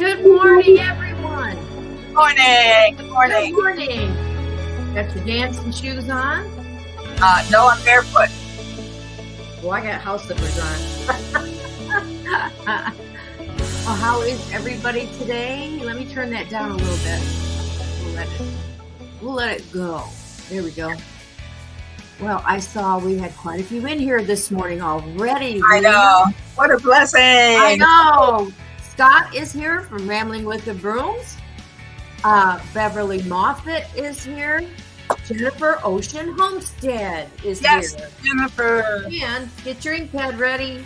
Good morning, everyone. Good morning. Good Good morning. morning. Got your dancing shoes on? No, I'm barefoot. Well, I got house slippers on. Well, how is everybody today? Let me turn that down a little bit. We'll let it go. There we go. Well, I saw we had quite a few in here this morning already. I know. What a blessing. I know. Scott is here from Rambling with the Brooms. Beverly Moffett is here. Jennifer Ocean Homestead is here. Jennifer. And get your ink pad ready.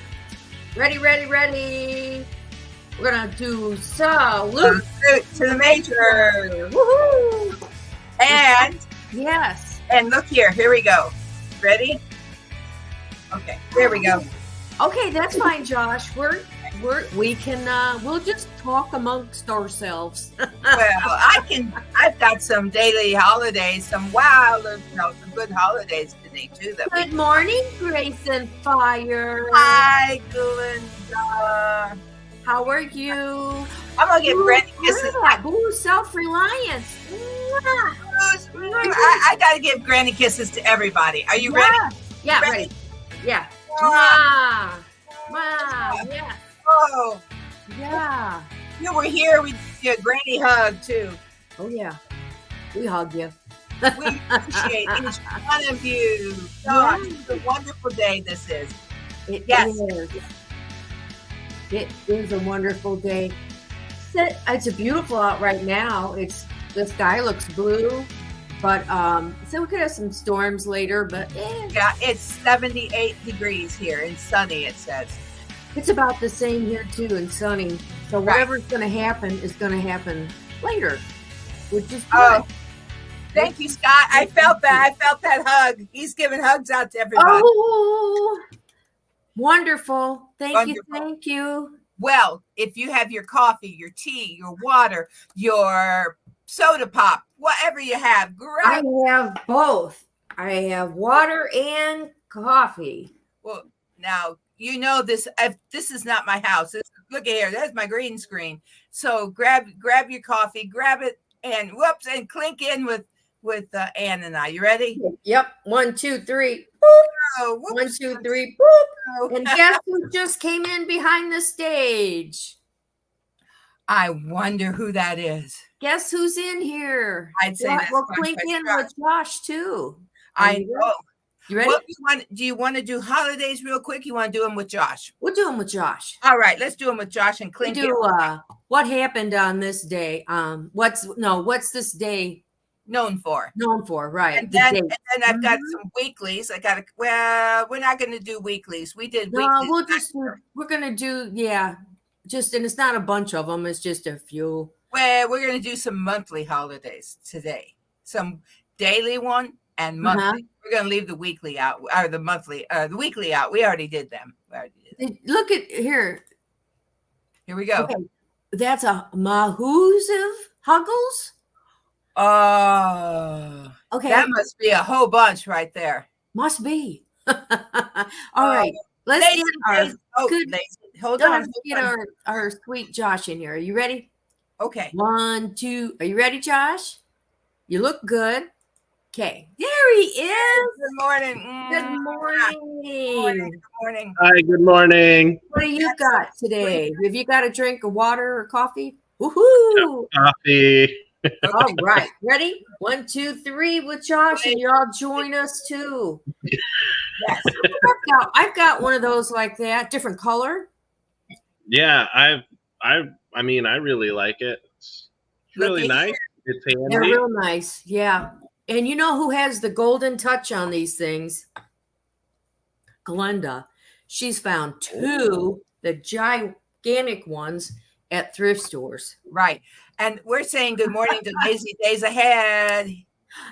Ready. We're going to do salute To the major. Woohoo! And Yes. look here. Here we go. Ready? Okay. There we go. Okay, that's fine, Josh. We'll just talk amongst ourselves. Well, I've got some daily holidays, some good holidays today too. Good morning, Grace and Fire. Hi, Glinda. How are you? I'm gonna give Granny kisses. Ooh, self-reliance. I gotta give Granny kisses to everybody. Are you ready? Yeah, ready. Yeah. Mwah. Yeah. Oh, Yeah. you were here. We did a Granny hug too. Oh, yeah. We hug you. We appreciate each one of you. God, it's a wonderful day this is. It Yes. is. It is a wonderful day. It's beautiful out right now. The sky looks blue, but so we could have some storms later. But Yeah, it's 78 degrees here and sunny. It says. it's about the same here too, and sunny. So whatever's going to happen is going to happen later, which is good. Oh, thank you, Scott. I felt that hug. He's giving hugs out to everybody. Oh, wonderful! Thank you. Well, if you have your coffee, your tea, your water, your soda pop, whatever you have, I grab. have both. I have water and coffee. Well, now you know this. This is not my house. Look at here. There's my green screen. So grab your coffee, grab it, and whoops, and clink in with Ann and I. You ready? Yep. 1, 2, 3. Oh, One, whoops. 2, 3. Boop. And guess who just came in behind the stage? I wonder who that is. Guess who's in here? I'd say that's we'll Conquest clink in Josh. with Josh too. I know. You ready? Well, do you want to do holidays real quick? You want to do them with Josh? We'll do them with Josh. All right, let's do them with Josh and We clink. do what happened on this day. What's this day known for? Right. And then I've got some weeklies. We're not going to do weeklies. We did weeklies. We're going to do, and it's not a bunch of them. It's just a few. Well, we're going to do some monthly holidays today. Some daily one and monthly. We're going to leave the weekly out, or the weekly out. We already did them. Look at here. Here we go. Okay. That's a Mahusive Huggles. Oh, okay. That must be a whole bunch right there. Must be. All right. Let's get our sweet Josh in here. Are you ready? Okay. 1, 2. Are you ready, Josh? You look good. Okay. There he is. Good morning. Good morning. Good morning. Hi, good morning. What do you got today? Have you got a drink of water or coffee? Woohoo! Coffee. All right. Ready? 1, 2, 3 with Josh, and you all join us too. Yes. I've got one of those like that, different color. Yeah, I mean, I really like it. It's really nice. It's handy. They're real nice. Yeah. And you know who has the golden touch on these things? Glenda. She's found 2, the gigantic ones at thrift stores. Right. And we're saying good morning to Lazy Days Ahead.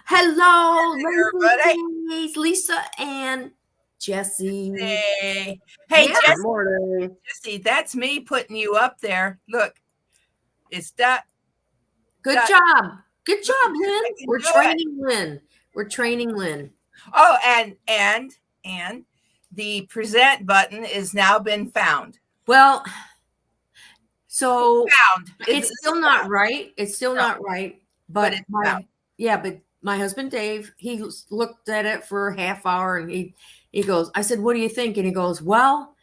Hello, everybody. Lisa and Jesse. Hey, Yeah. Jesse. Good morning. Jesse, that's me putting you up there. Look, it's that. Good job. Good job, Lynn. We're training Lynn. Oh, and the present button is now been found. Well, So Found. it's still not right. It's still not right. But it's found. but my husband Dave, he looked at it for a half hour and he goes, I said, what do you think? And he goes, well,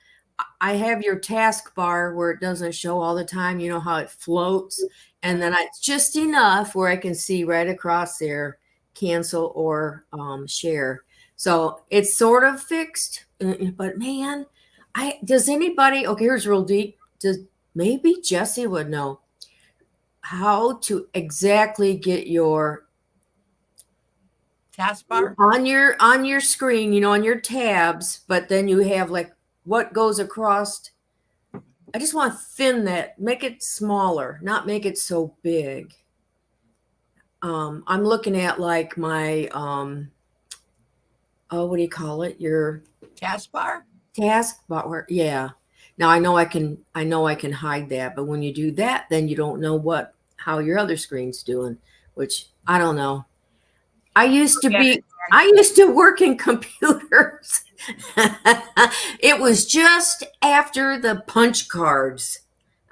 I have your taskbar where it doesn't show all the time. You know how it floats, and then it's just enough where I can see right across there, cancel or share. So it's sort of fixed, but man, does anybody? Okay, here's real deep. Does maybe Jesse would know how to exactly get your Taskbar? on your screen, you know, on your tabs, but then you have like what goes across. I just want to thin that, make it smaller, not make it so big. I'm looking at like my oh, what do you call it? Your Taskbar? taskbar. Yeah. Now I know I can hide that, but when you do that, then you don't know how your other screen's doing, which I don't know. I used to work in computers. It was just after the punch cards.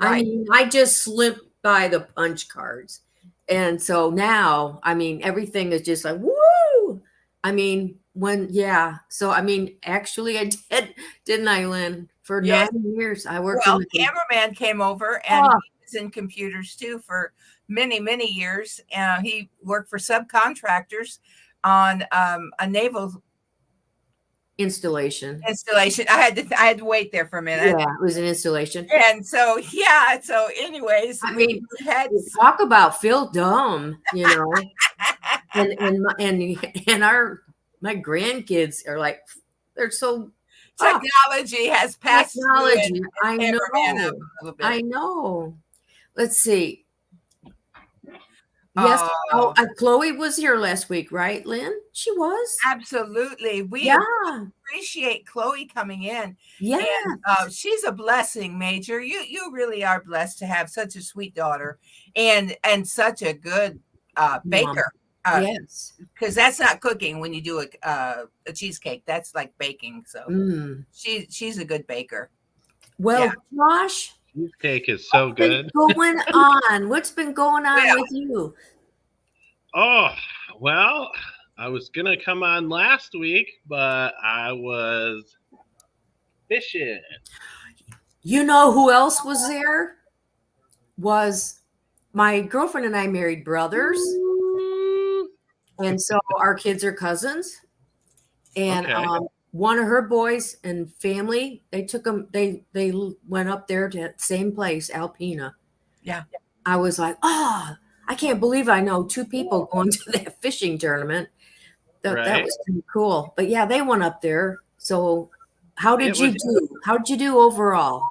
Right. I mean, I just slipped by the punch cards. And so now, I mean, everything is just like, woo! I mean, So, I mean, actually, I did, didn't I, Lynn? For Yes. 9 years, I worked Well, cameraman came over and he was in computers too for many, many years. He worked for subcontractors on a naval installation. I had to wait there for a minute. Yeah, it was an installation. And so, so anyways, I mean, talk about Phil Dumb, you know, and my grandkids are like, they're so technology has passed. Technology, I know. Let's see. Yes. Chloe was here last week, right, Lynn? She was. Absolutely. We appreciate Chloe coming in. Yeah. And, she's a blessing, Major. You really are blessed to have such a sweet daughter and such a good baker. Yes. Because that's not cooking when you do a cheesecake. That's like baking. So she's a good baker. Well, Josh, cheesecake is so good. What's been going on with you? Oh, well, I was gonna come on last week, but I was fishing. You know who else was there? Was my girlfriend and I married brothers. And so our kids are cousins. And one of her boys and family, they took them, they went up there to the same place, Alpena. Yeah. I was like, I can't believe I know two people going to that fishing tournament. That was pretty cool. But yeah, they went up there. So how did you do? How did you do overall?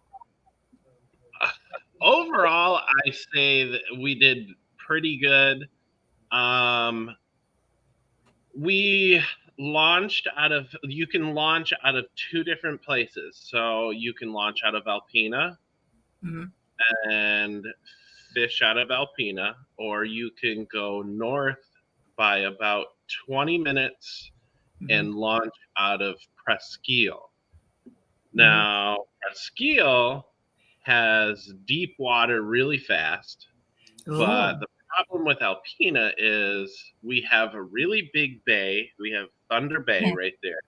Overall, I say that we did pretty good. We launched you can launch out of two different places. So you can launch out of Alpena and fish out of Alpena, or you can go north by about 20 minutes and launch out of Presqu'île. Now, Presqu'île has deep water really fast, but the problem with Alpena is we have a really big bay. We have Thunder Bay right there.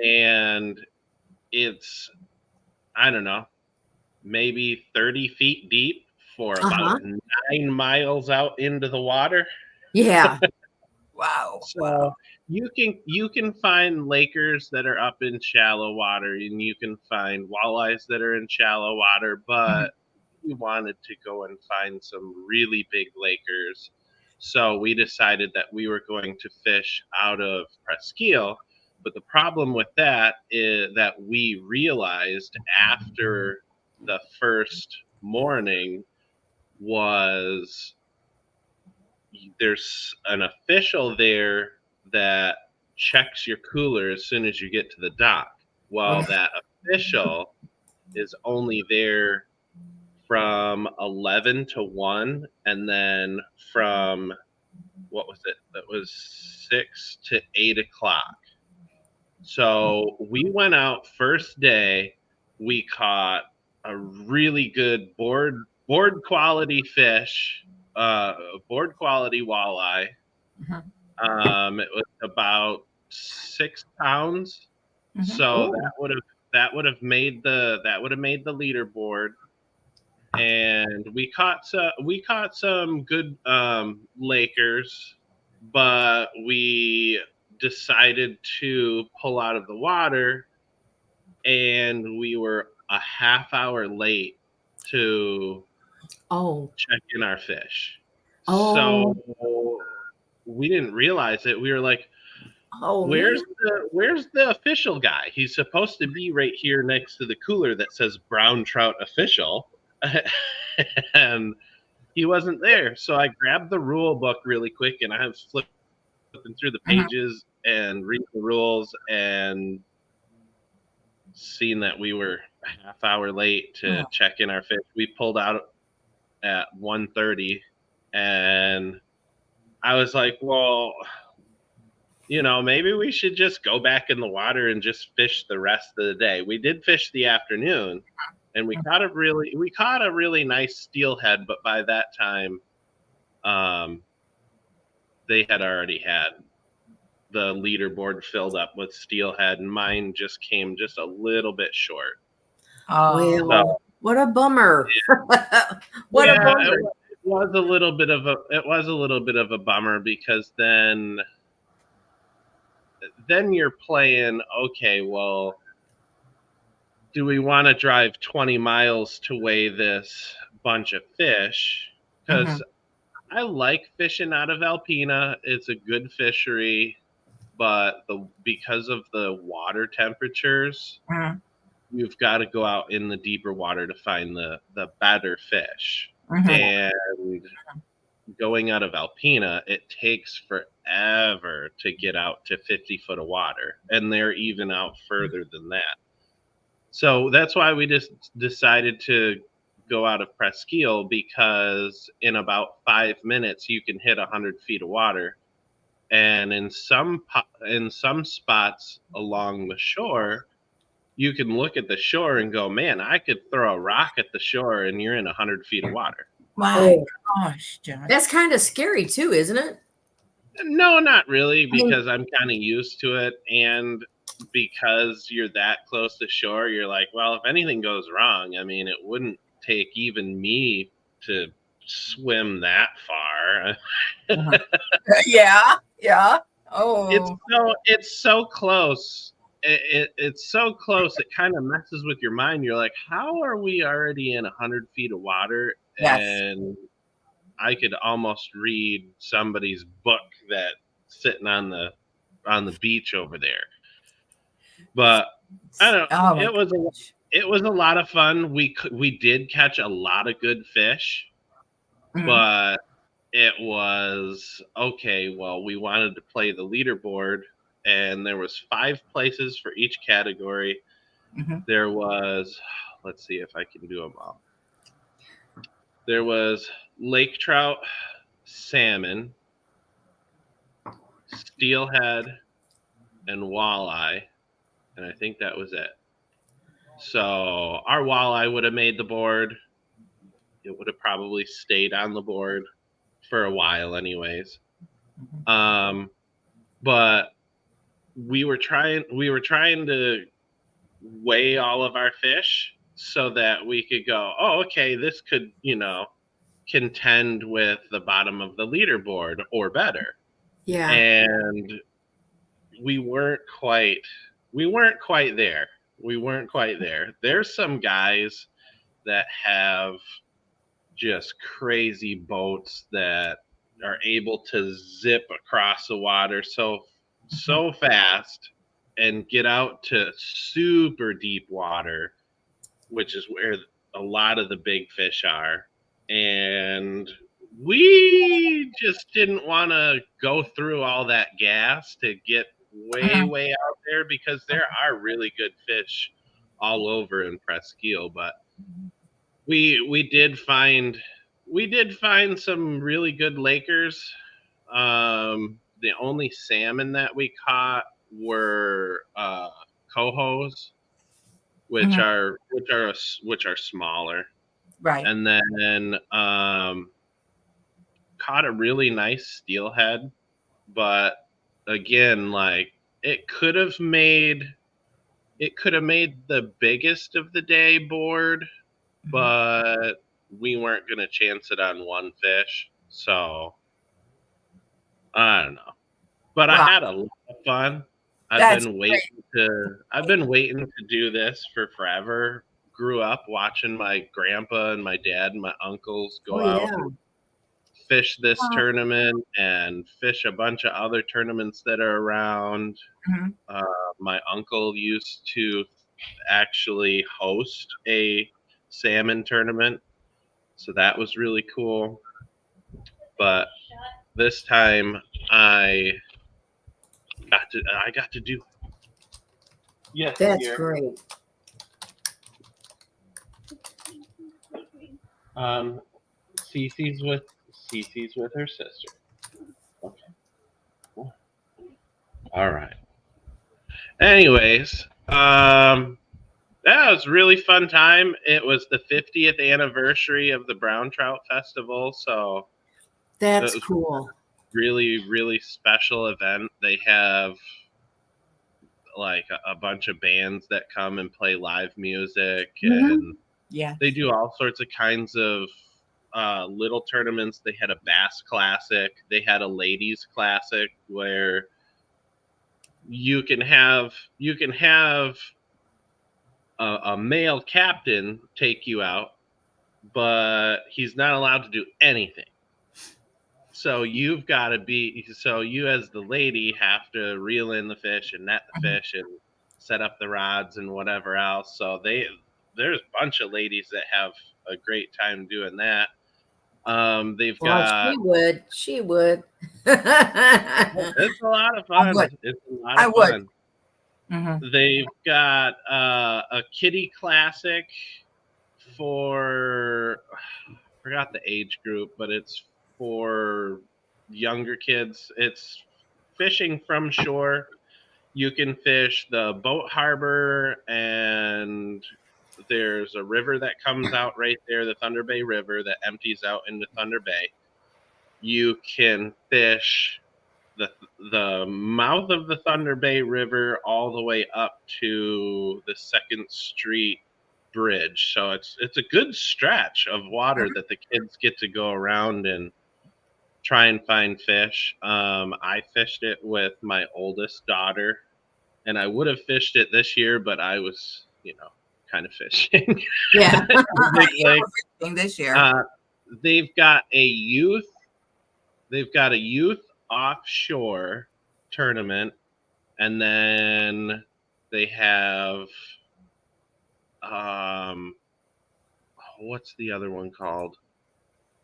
And it's, I don't know, maybe 30 feet deep for about 9 miles out into the water. Yeah. Wow. So you can find Lakers that are up in shallow water, and you can find walleyes that are in shallow water, but we wanted to go and find some really big Lakers. So we decided that we were going to fish out of Presqu'île. But the problem with that is that we realized after the first morning was there's an official there that checks your cooler as soon as you get to the dock. Well, that official is only there from 11 to 1, and then from, what was it? That was 6 to 8 o'clock. So we went out first day, we caught a really good board quality fish, board quality walleye. It was about 6 pounds, so Oh. that would have made the leaderboard. And we caught some good Lakers, but we decided to pull out of the water, and we were a half hour late to check in our fish. Oh. So we didn't realize it. We were like, Oh, where's man. the official guy? He's supposed to be right here next to the cooler that says brown trout official. And he wasn't there. So I grabbed the rule book really quick, and I was flipping through the pages and reading the rules, and seeing that we were a half hour late to check in our fish. We pulled out at 1:30, and I was like, well, maybe we should just go back in the water and just fish the rest of the day. We did fish the afternoon, and we caught a really nice steelhead, but by that time, they had already had the leaderboard filled up with steelhead, and mine just came just a little bit short. Oh, well, what a bummer! What a bummer! It was a little bit of a bummer, because then you're playing, okay, well, do we want to drive 20 miles to weigh this bunch of fish? Because I like fishing out of Alpena. It's a good fishery, but because of the water temperatures, you've got to go out in the deeper water to find the better fish. And going out of Alpena, it takes forever to get out to 50 foot of water, and they're even out further than that. So that's why we just decided to go out of Presqu'île, because in about 5 minutes you can hit 100 feet of water. And in some spots along the shore, you can look at the shore and go, man, I could throw a rock at the shore and you're in 100 feet of water. My gosh, John. That's kind of scary too, isn't it? No, not really, because I'm kind of used to it. And because you're that close to shore, you're like, well, if anything goes wrong, I mean, it wouldn't take even me to swim that far. Yeah. Oh, it's so close. It's so close. It kind of messes with your mind. You're like, how are we already in 100 feet of water? Yes. And I could almost read somebody's book that's sitting on the beach over there. But I don't know. It was a lot of fun. We did catch a lot of good fish, but it was okay. Well, we wanted to play the leaderboard, and there was 5 places for each category. There was, let's see if I can do them all. There was lake trout, salmon, steelhead, and walleye, and I think that was it. So our walleye would have made the board. It would have probably stayed on the board for a while anyways. But we were trying to weigh all of our fish so that we could go, oh, okay, this could, contend with the bottom of the leaderboard or better. Yeah. And we weren't quite there. There's some guys that have just crazy boats that are able to zip across the water so fast and get out to super deep water, which is where a lot of the big fish are. And we just didn't want to go through all that gas to get way out there, because there are really good fish all over in Presqu'île. But we did find some really good Lakers. The only salmon that we caught were cohos, which are smaller. Right. And then caught a really nice steelhead, but again, like it could have made the biggest of the day board, but we weren't gonna chance it on one fish, so I don't know. But I had a lot of fun. I've been waiting to do this for forever. Grew up watching my grandpa and my dad and my uncles go out and fish this tournament and fish a bunch of other tournaments that are around. My uncle used to actually host a salmon tournament, so that was really cool. But this time I got to do. Yes, that's great. Cece's with her sister. Okay. Cool. All right. Anyways, that was a really fun time. It was the 50th anniversary of the Brown Trout Festival, so that's cool. Really, really special event. They have like a bunch of bands that come and play live music, and they do all sorts of kinds of little tournaments. They had a bass classic. They had a ladies classic where you can have a male captain take you out, but he's not allowed to do anything. So you as the lady have to reel in the fish and net the fish and set up the rods and whatever else. So there's a bunch of ladies that have a great time doing that. She would. It's a lot of fun. I would. They've got a kiddie classic for, I forgot the age group, but it's for younger kids. It's fishing from shore. You can fish the boat harbor, and there's a river that comes out right there, the Thunder Bay River, that empties out into Thunder Bay. You can fish the mouth of the Thunder Bay River all the way up to the 2nd Street Bridge. So it's a good stretch of water that the kids get to go around and try and find fish. I fished it with my oldest daughter, and I would have fished it this year, but I was, kind of fishing. Yeah. Fishing this year. They've got a youth offshore tournament, and then they have what's the other one called?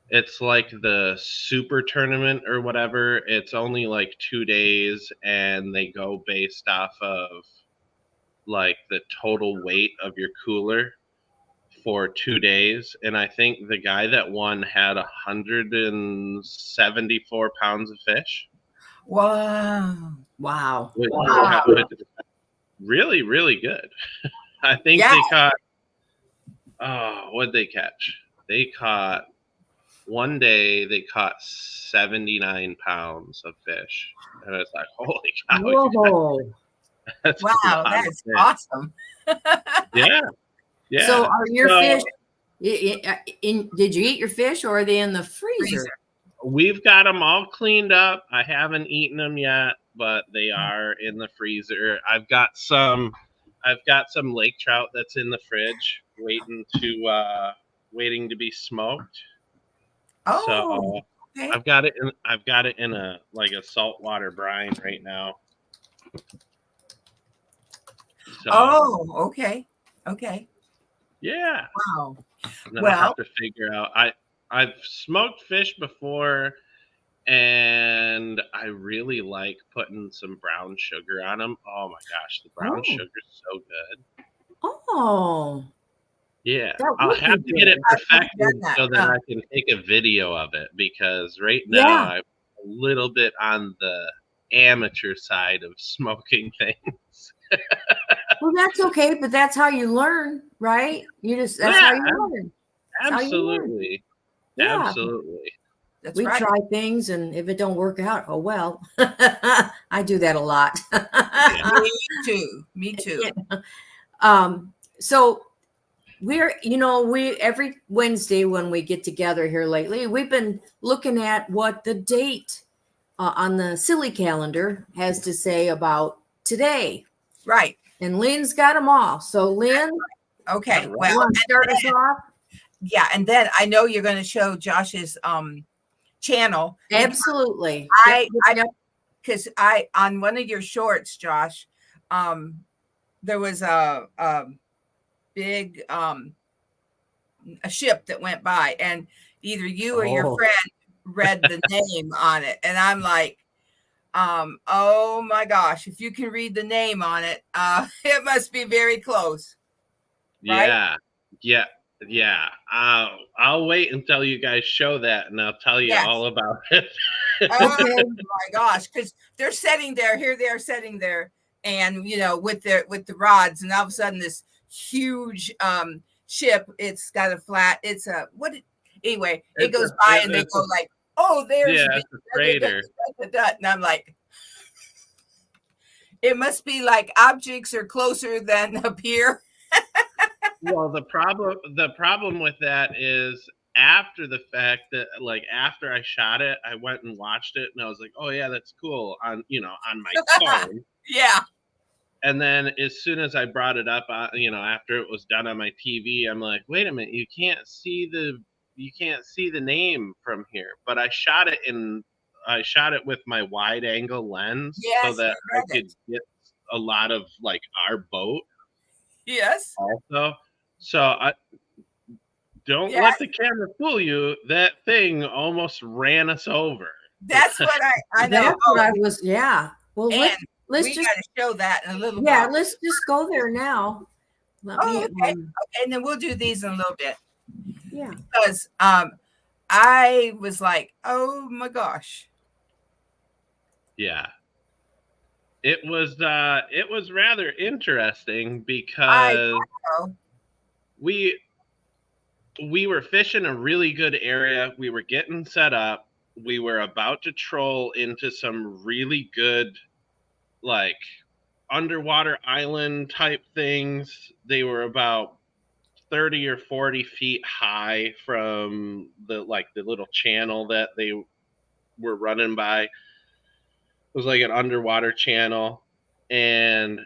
It's like the super tournament or whatever. It's only like 2 days, and they go based off of like the total weight of your cooler for 2 days. And I think the guy that won had 174 pounds of fish. Wow. Really, really good. I think they caught, what'd they catch? They caught, one day they caught 79 pounds of fish. And it's like, holy cow. Whoa. That's awesome. Yeah. So are your fish, did you eat your fish, or are they in the freezer? We've got them all cleaned up. I haven't eaten them yet, but they are in the freezer. I've got some lake trout that's in the fridge waiting to be smoked. Oh, so okay. I've got it in a saltwater brine right now. So, okay. Yeah. Wow. And then I have to figure out. I've smoked fish before, and I really like putting some brown sugar on them. Oh my gosh, the brown sugar is so good. Oh. Yeah, I'll have to get it perfected so that I can take a video of it, because right now I'm a little bit on the amateur side of smoking things. Well, that's okay, but that's how you learn, right? That's how you learn. Absolutely. Yeah. Absolutely. That's We right. try things, and if it don't work out, oh well. I do that a lot. Me too. So we every Wednesday when we get together here lately, we've been looking at what the date on the silly calendar has to say about today. Right. And Lynn's got them all. So Lynn, okay. Right. you want to start us off? Yeah, and then I know you're going to show Josh's channel. Absolutely. Because I on one of your shorts, Josh, there was a big a ship that went by, and either you or your friend read the name on it, and I'm like, oh my gosh, if you can read the name on it, it must be very close. Right? Yeah. I'll wait until you guys show that, and I'll tell you all about it. Oh my gosh, because they're sitting there. Here they are sitting there, and with the rods, and all of a sudden this huge ship. It's got a flat. It's a what? Anyway, it goes by, and they go like, "Oh, there's a freighter." And I'm like, it must be like objects are closer than up here. Well, the problem with that is after the fact that, like, after I shot it, I went and watched it, and I was like, "Oh yeah, that's cool," on my phone. Yeah. And then as soon as I brought it up, after it was done on my TV, I'm like, "Wait a minute, you can't see the name from here." But I shot it with my wide angle lens, so that I could get a lot of like our boat. Yes. Also, so I don't let the camera fool you. That thing almost ran us over. That's what I know. That's what I was. Yeah. Well, let's just gotta show that in a little bit. Yeah, let's just go there now. Okay. And then we'll do these in a little bit. Yeah. Because I was like, oh my gosh. Yeah. It was rather interesting because we were fishing a really good area. We were getting set up. We were about to troll into some really good, like, underwater island type things. They were about 30 or 40 feet high from the little channel that they were running by. It was like an underwater channel, and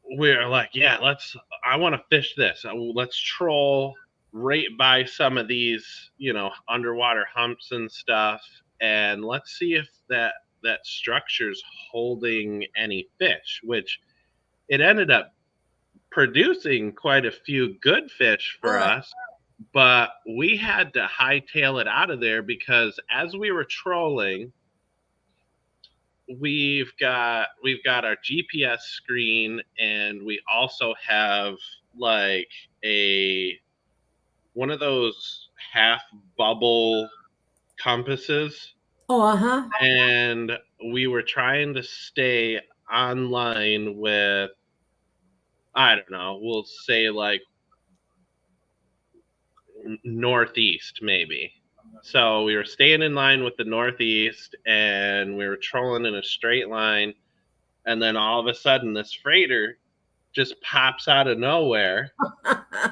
we're like, yeah, I want to fish this. Let's troll right by some of these, underwater humps and stuff, and let's see if that structure's holding any fish, which it ended up producing quite a few good fish for us, but we had to hightail it out of there because as we were trolling, we've got our GPS screen, and we also have like one of those half bubble compasses. Oh, And we were trying to stay online with, I don't know, we'll say like northeast maybe. So we were staying in line with the northeast, and we were trolling in a straight line, and then all of a sudden this freighter just pops out of nowhere,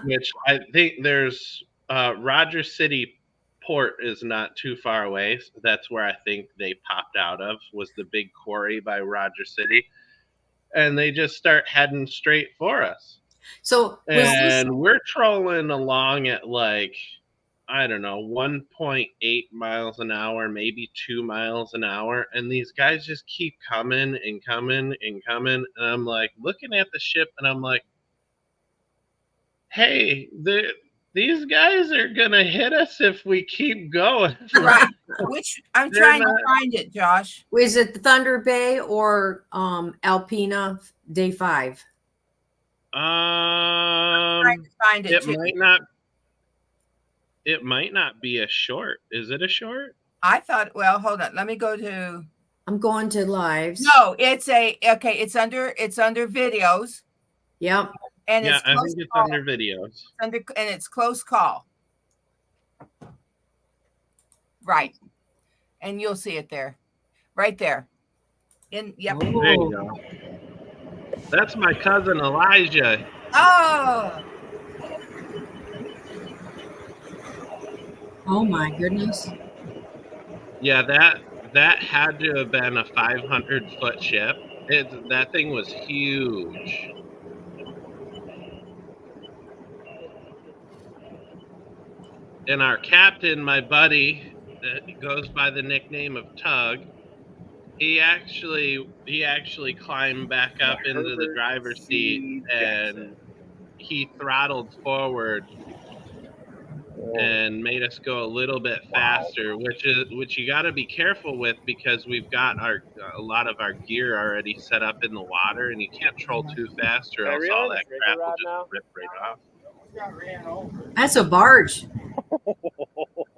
which I think there's Rogers City Port is not too far away. So that's where I think they popped out of, was the big quarry by Rogers City, and they just start heading straight for us. So we're trolling along at like, I don't know, 1.8 miles an hour, maybe 2 miles an hour. And these guys just keep coming and coming and coming. And I'm like looking at the ship, and I'm like, hey, these guys are going to hit us if we keep going. Right. Which I'm trying to find it, Josh. Is it Thunder Bay or Alpena Day 5? I'm trying to find it too. It might not be a short. Is it a short? I thought, well, hold on. Let me go to. I'm going to lives. No, it's under videos. Yep. And Yeah, it's I close think it's call. under videos. And it's close call. Right. And you'll see it there. Right there. Yep. There you go. That's my cousin Elijah. Oh. Oh my goodness. Yeah, that had to have been a 500-foot ship. That thing was huge. And our captain, my buddy, goes by the nickname of Tug. He actually climbed back up into the driver's seat and he throttled forward and made us go a little bit faster, which you got to be careful with because we've got a lot of our gear already set up in the water, and you can't troll too fast or else all that crap will just rip right off. That's a barge.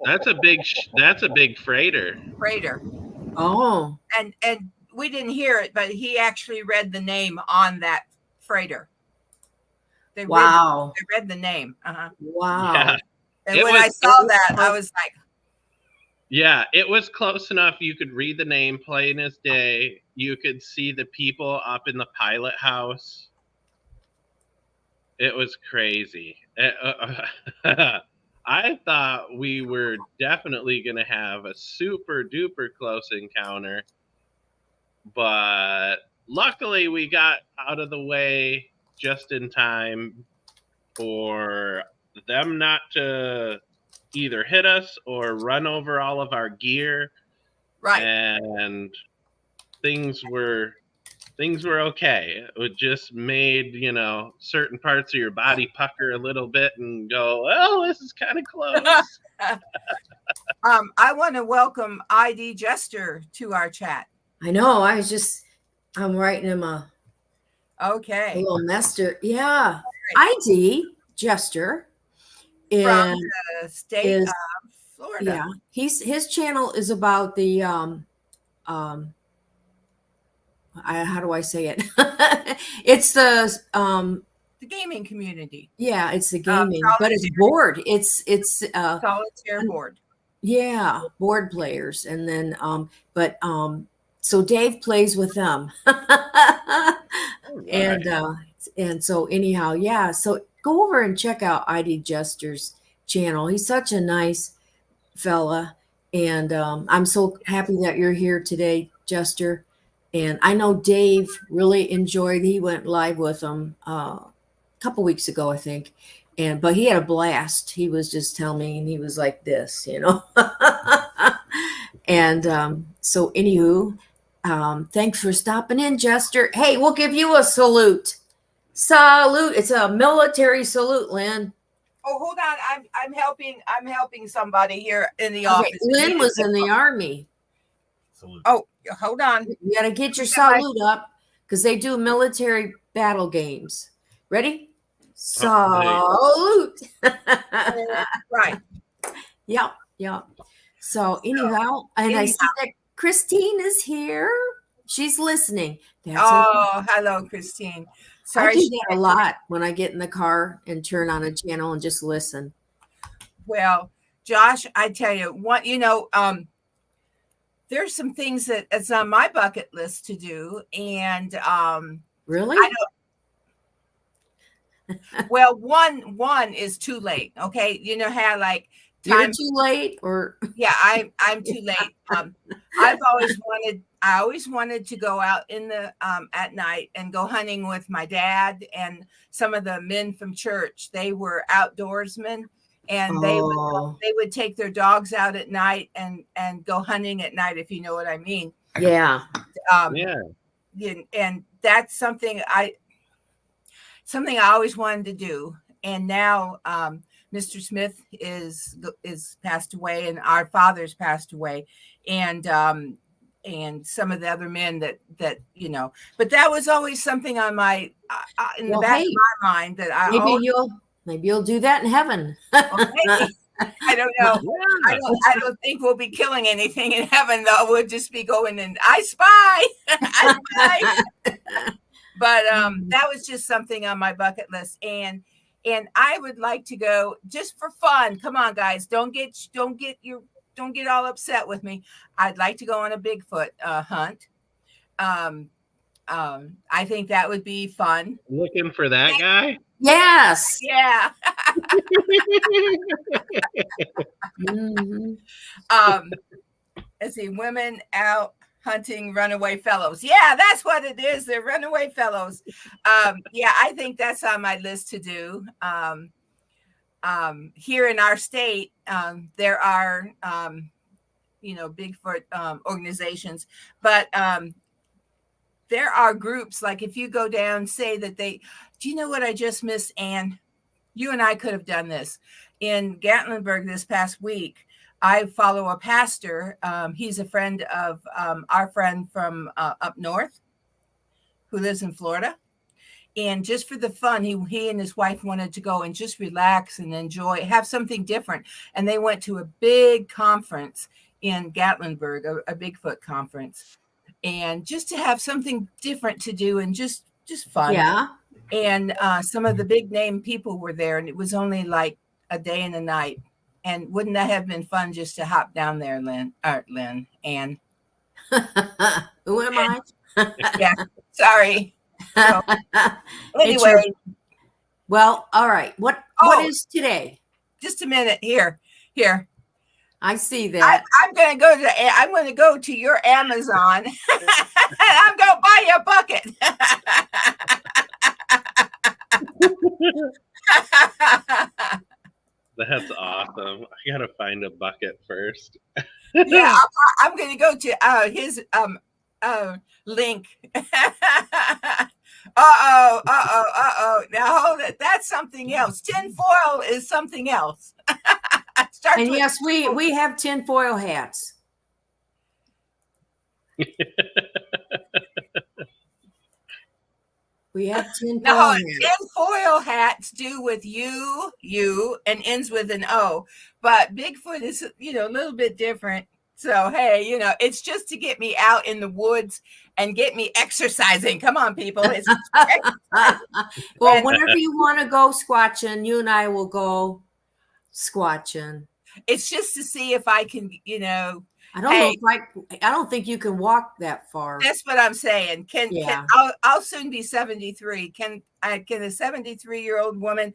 That's a big freighter. Oh. And we didn't hear it, but he actually read the name on that freighter. They read the name. Wow. Yeah. And when I saw that, I was like, yeah, it was close enough. You could read the name plain as day. You could see the people up in the pilot house. It was crazy. I thought we were definitely going to have a super duper close encounter, but luckily we got out of the way just in time for them not to either hit us or run over all of our gear. Right. And things were okay. It just made, certain parts of your body pucker a little bit and go, oh, this is kind of close. I want to welcome ID Jester to our chat. I know. I'm writing him a little master. Yeah. ID Jester. From the state of Florida. Yeah. His channel is about the how do I say it? It's the gaming community. Yeah, it's the gaming, but it's board. It's solitaire board. Yeah, board players, and then so Dave plays with them, and so anyhow, yeah. So go over and check out ID Jester's channel. He's such a nice fella, and I'm so happy that you're here today, Jester. And I know Dave really enjoyed. He went live with him a couple weeks ago, I think. But he had a blast. He was just telling me, and he was like this, And so, anywho, thanks for stopping in, Jester. Hey, we'll give you a salute. Salute. It's a military salute, Lynn. Oh, hold on. I'm helping somebody here in the office. Lynn was in the Army. Salute. Oh, hold on. You got to get your salute up because they do military battle games. Ready? Salute. Right. Yep. So anyhow, and I see that Christine is here. She's listening. Hello, Christine. Sorry, I do that a lot when I get in the car and turn on a channel and just listen. Well, Josh, I tell you what, there's some things that's on my bucket list to do, and really, I don't. Well, one is too late. Okay, you know how like you're too late, or yeah, I'm too late. I always wanted to go out in the at night and go hunting with my dad and some of the men from church. They were outdoorsmen, and they would take their dogs out at night and go hunting at night, if you know what I mean. Yeah. And that's something I always wanted to do. And now Mr. Smith is passed away, and our father's passed away, and some of the other men that but that was always something on my in the back of my mind that maybe you'll do that in heaven. I don't know. Yeah. I don't think we'll be killing anything in heaven, though. We'll just be going and I spy. But that was just something on my bucket list, and I would like to go just for fun. Come on, guys, don't get all upset with me. I'd like to go on a Bigfoot hunt. I think that would be fun. Looking for that guy? Yes. Yeah. Let's see, women out hunting runaway fellows. Yeah, that's what it is. They're runaway fellows. Yeah, I think that's on my list to do. Here in our state, there are, Bigfoot organizations, but there are groups, like if you go down, say that do you know what I just missed, Anne? You and I could have done this. In Gatlinburg this past week, I follow a pastor. He's a friend of our friend from up north who lives in Florida. And just for the fun, he and his wife wanted to go and just relax and enjoy, have something different. And they went to a big conference in Gatlinburg, a Bigfoot conference. And just to have something different to do and just fun. Yeah. And some of the big name people were there, and it was only like a day and a night. And wouldn't that have been fun just to hop down there, Lynn? And Who am I? yeah, sorry. So, anyway, well, all right. What is today? Just a minute. Here. I see that. I'm going to go to your Amazon. I'm going to buy you a bucket. That's awesome. I gotta find a bucket first. Yeah, I'm going to go to his link. Now hold it. That's something else. Tinfoil is something else. And yes, we have tinfoil hats. We have tinfoil hats. Tinfoil hats do with you, and ends with an O. But Bigfoot is, a little bit different. So, hey, it's just to get me out in the woods and get me exercising. Come on, people. It's well, whenever you want to go squatching, you and I will go squatching. It's just to see if I can, I don't know I don't think you can walk that far. That's what I'm saying. I'll soon be 73. Can a 73-year-old woman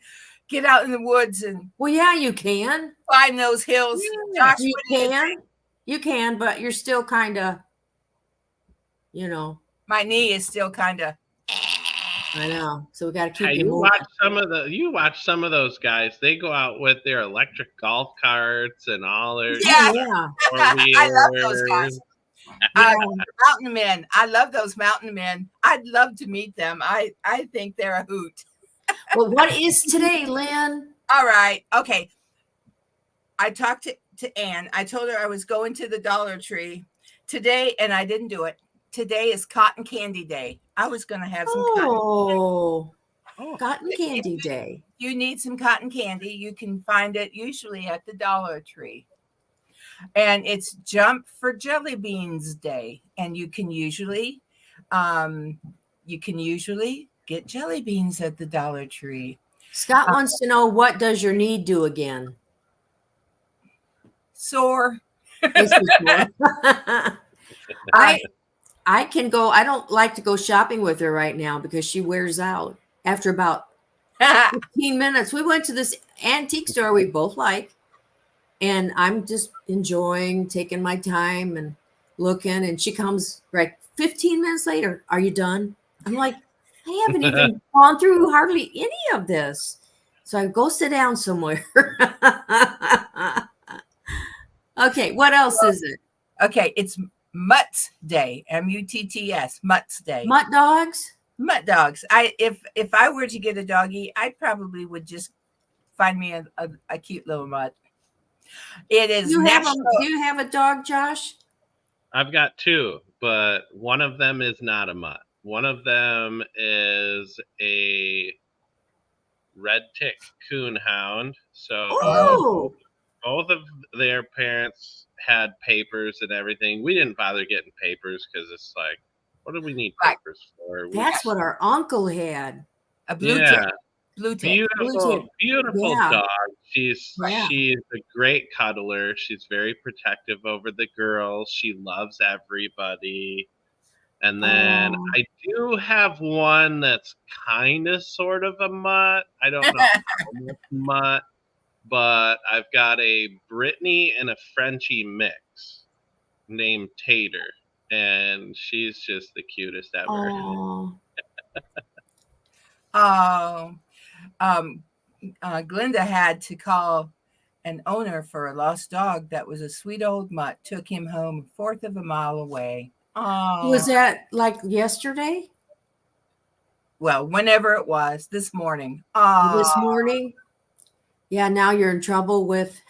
get out in the woods and? Well, yeah, you can climb those hills. Yeah, Josh, you can, but you're still kind of, My knee is still kind of. I know. So we got to keep you watch some of those guys. They go out with their electric golf carts and all their I love those guys. Mountain men. I love those mountain men. I'd love to meet them. I think they're a hoot. Well, what is today, Lynn? All right. Okay. I talked to Anne. I told her I was going to the Dollar Tree today, and I didn't do it. Today is Cotton Candy Day. I was going to have some cotton candy day. You need some cotton candy. You can find it usually at the Dollar Tree. And it's Jump for Jelly Beans Day. And you can usually get jelly beans at the Dollar Tree. Scott wants to know, what does your knee do again? Sore. I can go. I don't like to go shopping with her right now because she wears out after about 15 minutes. We went to this antique store we both like, and I'm just enjoying taking my time and looking, and she comes right 15 minutes later. Are you done? I'm like, I haven't even gone through hardly any of this. So I go sit down somewhere. Okay, what else is it? Okay, it's Mutt's Day, Mutts, Mutt's Day. Mutt dogs? Mutt dogs. If I were to get a doggy, I probably would just find me a cute little mutt. It is. Do you have a dog, Josh? I've got two, but one of them is not a mutt. One of them is a red tick coon hound. So both of their parents had papers and everything. We didn't bother getting papers because it's like, What do we need Right. papers for? That's what our uncle had. A blue Yeah. tip. Blue tip. Beautiful Yeah. dog. She's Yeah. a great cuddler. She's very protective over the girls. She loves everybody. And then Oh. I do have one that's kind of sort of a mutt. I don't know how much mutt, but I've got a Brittany and a Frenchie mix named Tater, and she's just the cutest ever. Oh. Oh, Glinda had to call an owner for a lost dog that was a sweet old mutt. Took him home a fourth of a mile away. Oh, Was that like yesterday? well, whenever it was this morning. Oh, This morning? Yeah, now you're in trouble with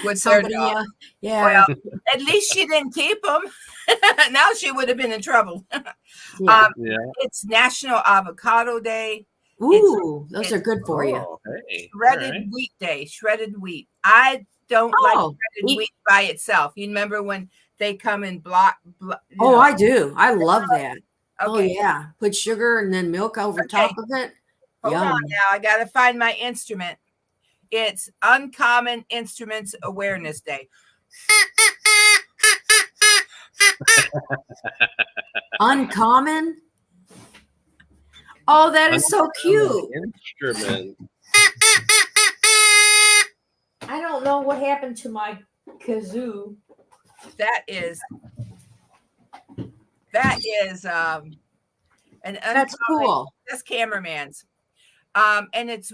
with somebody. their dog. Yeah. Well, at least she didn't keep him. Now she would have been in trouble. Yeah. It's National Avocado Day. Ooh, those are good for you. Oh, hey. Shredded wheat day. Shredded wheat. I don't like shredded wheat by itself. You remember when they come in block? Oh, I do. I love that. Okay. Oh yeah, put sugar and then milk over top of it. Hold Yum. on now. I got to find my instrument. It's Uncommon Instruments Awareness Day. Uncommon? Oh, that is so cute. Instrument. I don't know what happened to my kazoo. That is an That's cool. That's cameraman's. And it's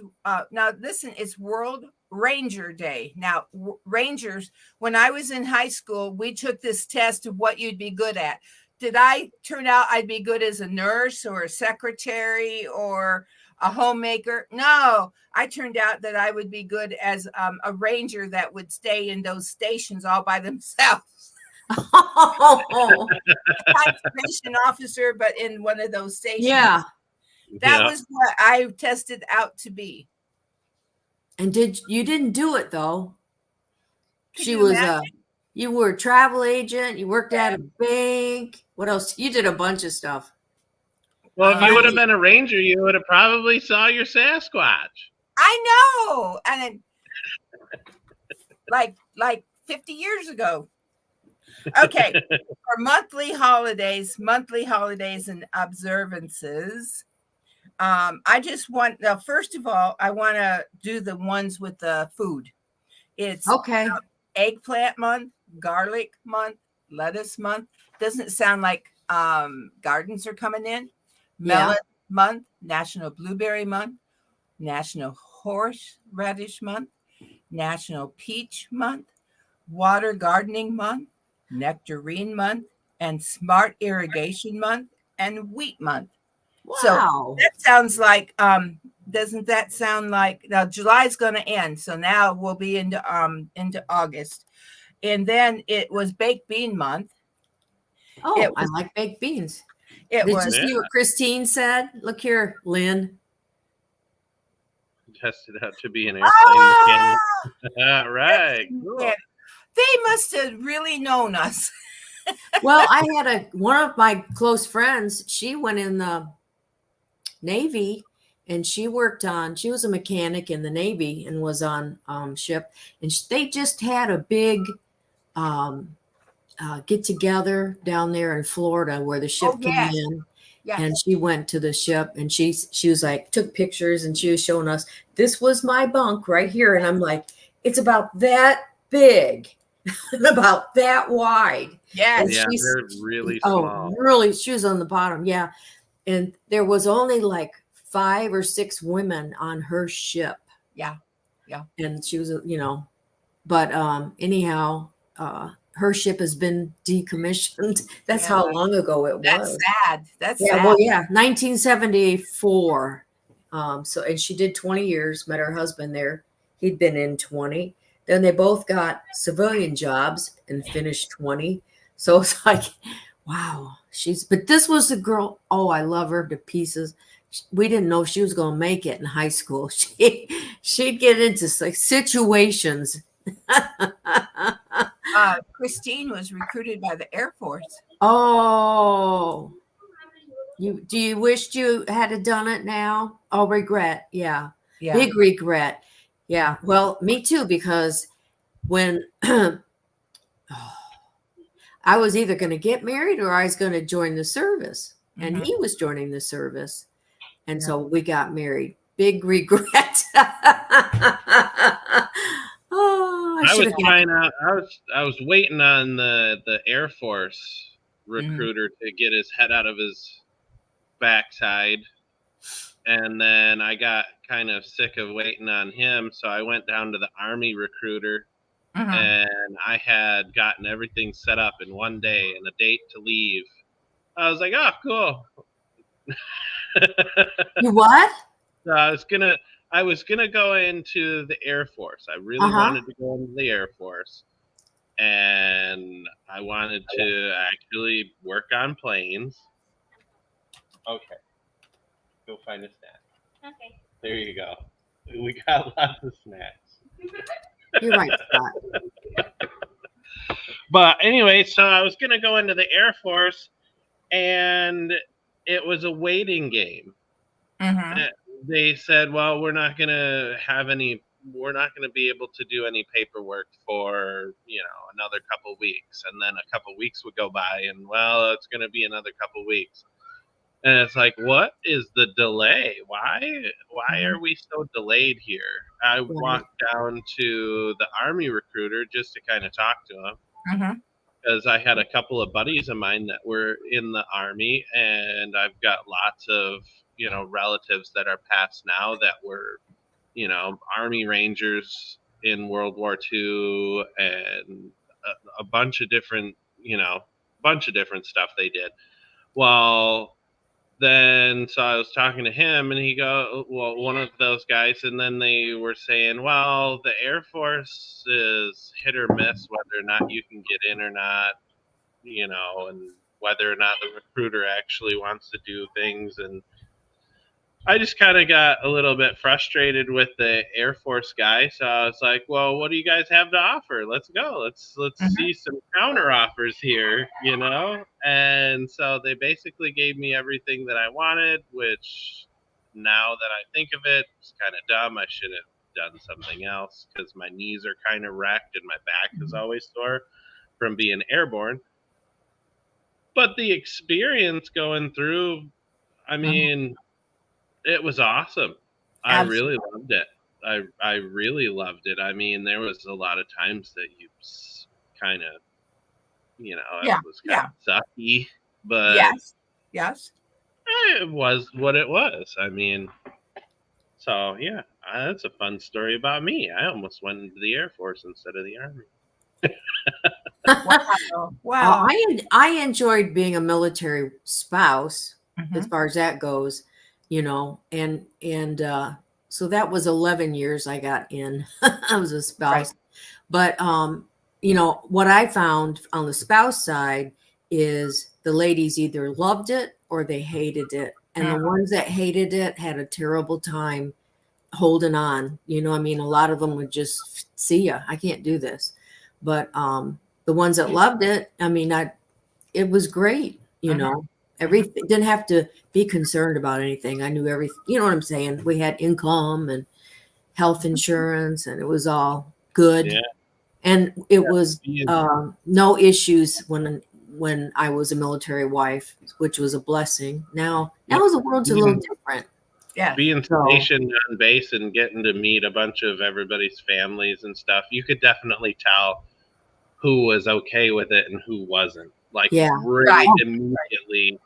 now listen, it's World Ranger Day. Now, Rangers, when I was in high school, we took this test of what you'd be good at. Did I turn out I'd be good as a nurse or a secretary or a homemaker? No, I turned out that I would be good as a ranger that would stay in those stations all by themselves. Oh. A conservation officer, but in one of those stations. Yeah. That was what I tested out to be. And you didn't do it though? She was you were a travel agent, you worked at a bank. What else? You did a bunch of stuff. Well, if you would have been a ranger, you would have probably saw your Sasquatch. I know. And like 50 years ago. Okay. For monthly holidays and observances. I just want now, first of all, I want to do the ones with the food. It's eggplant month, garlic month, lettuce month. Doesn't it sound like gardens are coming in? Melon month, National Blueberry month, National Horseradish month, National Peach month, Water Gardening month, Nectarine month, and Smart Irrigation month, and Wheat month. Wow. So that sounds like doesn't that sound like now July's going to end, so now we'll be into August. And then it was baked bean month. Oh, I like baked beans. Did you see what Christine said? Look here, Lynn. Tested out to be an airplane mechanic. Right. Cool. They must have really known us. Well, I had one of my close friends, she went in the Navy and she was a mechanic in the Navy and was on ship, and they just had a big get together down there in Florida where the ship came in. Yes. And she went to the ship and she was like, took pictures and she was showing us, this was my bunk right here. And I'm like, it's about that big and about that wide. Yes. Yeah, they're really small. Oh, really? She was on the bottom. Yeah. And there was only like 5 or 6 women on her ship. Yeah. Yeah. And she was, but anyhow, her ship has been decommissioned. That's how long ago it was. That's sad. That's sad. Well, 1974. So, and she did 20 years, met her husband there. He'd been in 20. Then they both got civilian jobs and finished 20. So it's like, wow, but this was the girl. Oh, I love her to pieces. We didn't know she was going to make it in high school. She'd get into like situations. Christine was recruited by the Air Force. Oh, do you wished you had done it now? Oh, regret. Yeah. Yeah. Big regret. Yeah. Well, me too, because when I was either going to get married or I was going to join the service, and he was joining the service. And so we got married. Big regret. Oh, I was trying out. I was waiting on the Air Force recruiter to get his head out of his backside, and then I got kind of sick of waiting on him, so I went down to the Army recruiter, and I had gotten everything set up in one day and a date to leave. I was like, oh, cool. You what? So I was gonna go into the Air Force. I really wanted to go into the Air Force, and I wanted to actually work on planes. Okay, go find a snack. Okay. There you go. We got lots of snacks. You're right, Scott. But anyway, so I was gonna go into the Air Force, and it was a waiting game. They said, well, we're not going to be able to do any paperwork for, another couple weeks. And then a couple weeks would go by, and well, it's going to be another couple weeks. And it's like, what is the delay? Why are we so delayed here? I walked down to the Army recruiter just to kind of talk to him. Because I had a couple of buddies of mine that were in the Army, and I've got lots of, relatives that are passed now that were, Army Rangers in World War II, and a bunch of different, stuff they did. Well, then, so I was talking to him, and he one of those guys, and then they were saying, well, the Air Force is hit or miss whether or not you can get in or not, and whether or not the recruiter actually wants to do things. And I just kind of got a little bit frustrated with the Air Force guy. So I was like, well, what do you guys have to offer? Let's go. Let's see some counter offers here, And so they basically gave me everything that I wanted, which now that I think of it, it's kind of dumb. I should have done something else because my knees are kind of wrecked and my back is always sore from being airborne. But the experience going through, I mean, it was awesome. I really loved it. I really loved it. I mean, there was a lot of times that you kind of, it was kind of sucky, but yes, it was what it was. I mean, so yeah, that's a fun story about me. I almost went into the Air Force instead of the Army. Wow. I enjoyed being a military spouse as far as that goes, and so that was 11 years I got in. I was a spouse. But what I found on the spouse side is the ladies either loved it or they hated it, and the ones that hated it had a terrible time holding on. A lot of them would just see ya. I can't do this. But the ones that loved it, it was great. Everything didn't have to be concerned about anything. I knew everything. You know what I'm saying? We had income and health insurance, and it was all good. Yeah. And it was no issues when I was a military wife, which was a blessing. Now the world's a little different. Yeah. Being stationed on base and getting to meet a bunch of everybody's families and stuff, you could definitely tell who was okay with it and who wasn't. Like immediately,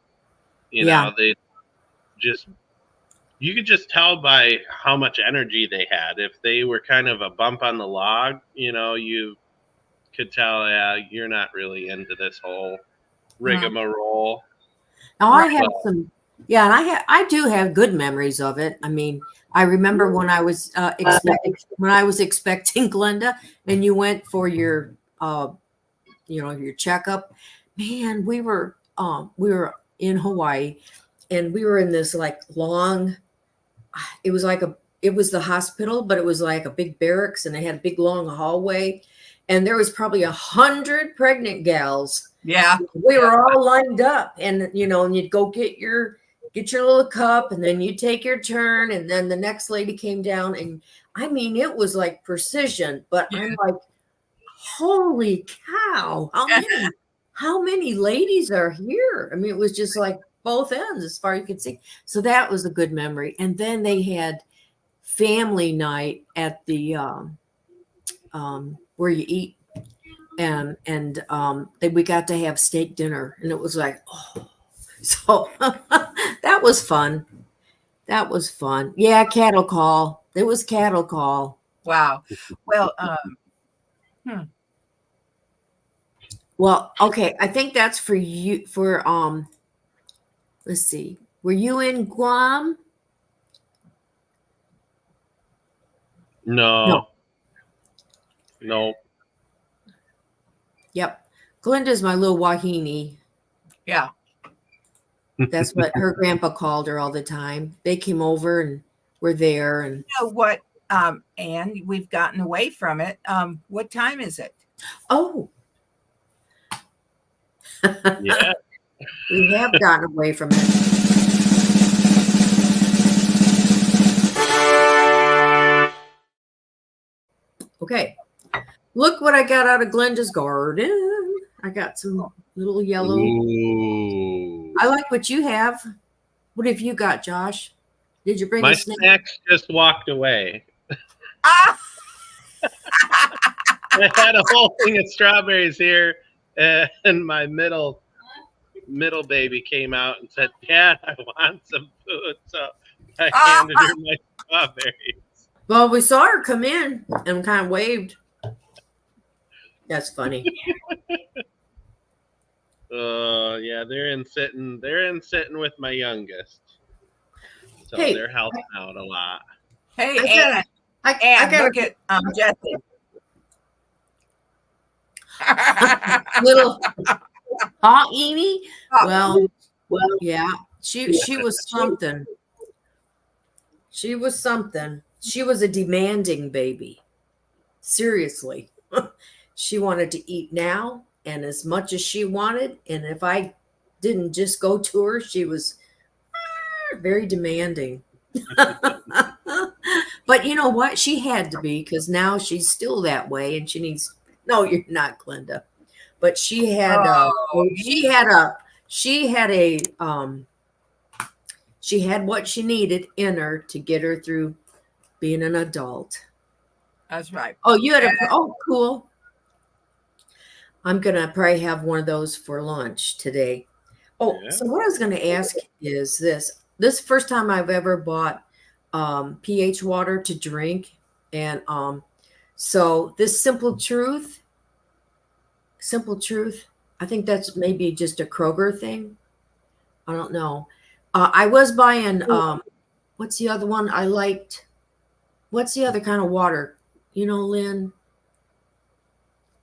they just, you could just tell by how much energy they had. If they were kind of a bump on the log, you could tell, you're not really into this whole rigmarole. Now I have some, and I do have good memories of it. I remember when I was expecting Glenda, and you went for your your checkup. Man, we were in Hawaii, and we were in this long. It was the hospital, but it was like a big barracks, and they had a big long hallway, and there was probably 100 pregnant gals. Yeah. We were all lined up, and and you'd go get your little cup, and then you take your turn, and then the next lady came down, and I mean, it was like precision, but I'm like, holy cow, how many ladies are here? I mean, it was just like both ends as far as you could see. So that was a good memory. And then they had family night at the where you eat, and we got to have steak dinner, and it was like, oh, so that was fun. That was fun. Yeah, cattle call. It was cattle call. Wow. Well, Well, okay. I think that's for you. For let's see. Were you in Guam? No. Yep. Glenda's my little wahine. yeah. That's what her grandpa called her all the time. They came over and were there. And You know what, Anne, we've gotten away from it. What time is it? oh, Yeah. we have gotten away from it. Okay. Look what I got out of Glenda's garden. I got some little yellow. Ooh. I like what you have. What have you got, Josh? Did you bring My a snack? snacks just walked away. Ah! I had a whole thing of strawberries here, and my middle baby came out and said, "Dad, I want some food." So I handed her my strawberries. Well, we saw her come in and kind of waved. That's funny. Yeah, they're in sitting with my youngest. So Hey. they're helping out a lot. Hey, I Anne, got look at Jessie. little Edie. Well, yeah. She was something. She was something. She was a demanding baby. Seriously. She wanted to eat now and as much as she wanted. And if I didn't just go to her, she was very demanding. But you know what? She had to be, because now she's still that way, and she needs. No, you're not, Glenda. But she had she had what she needed in her to get her through being an adult. That's right. Oh, you had cool. I'm gonna probably have one of those for lunch today. Oh, Yeah. so what I was gonna ask is this. This is the first time I've ever bought pH water to drink. And so this Simple Truth, I think that's maybe just a Kroger thing. I don't know. I was buying, what's the other one I liked? What's the other kind of water? You know, Lynn?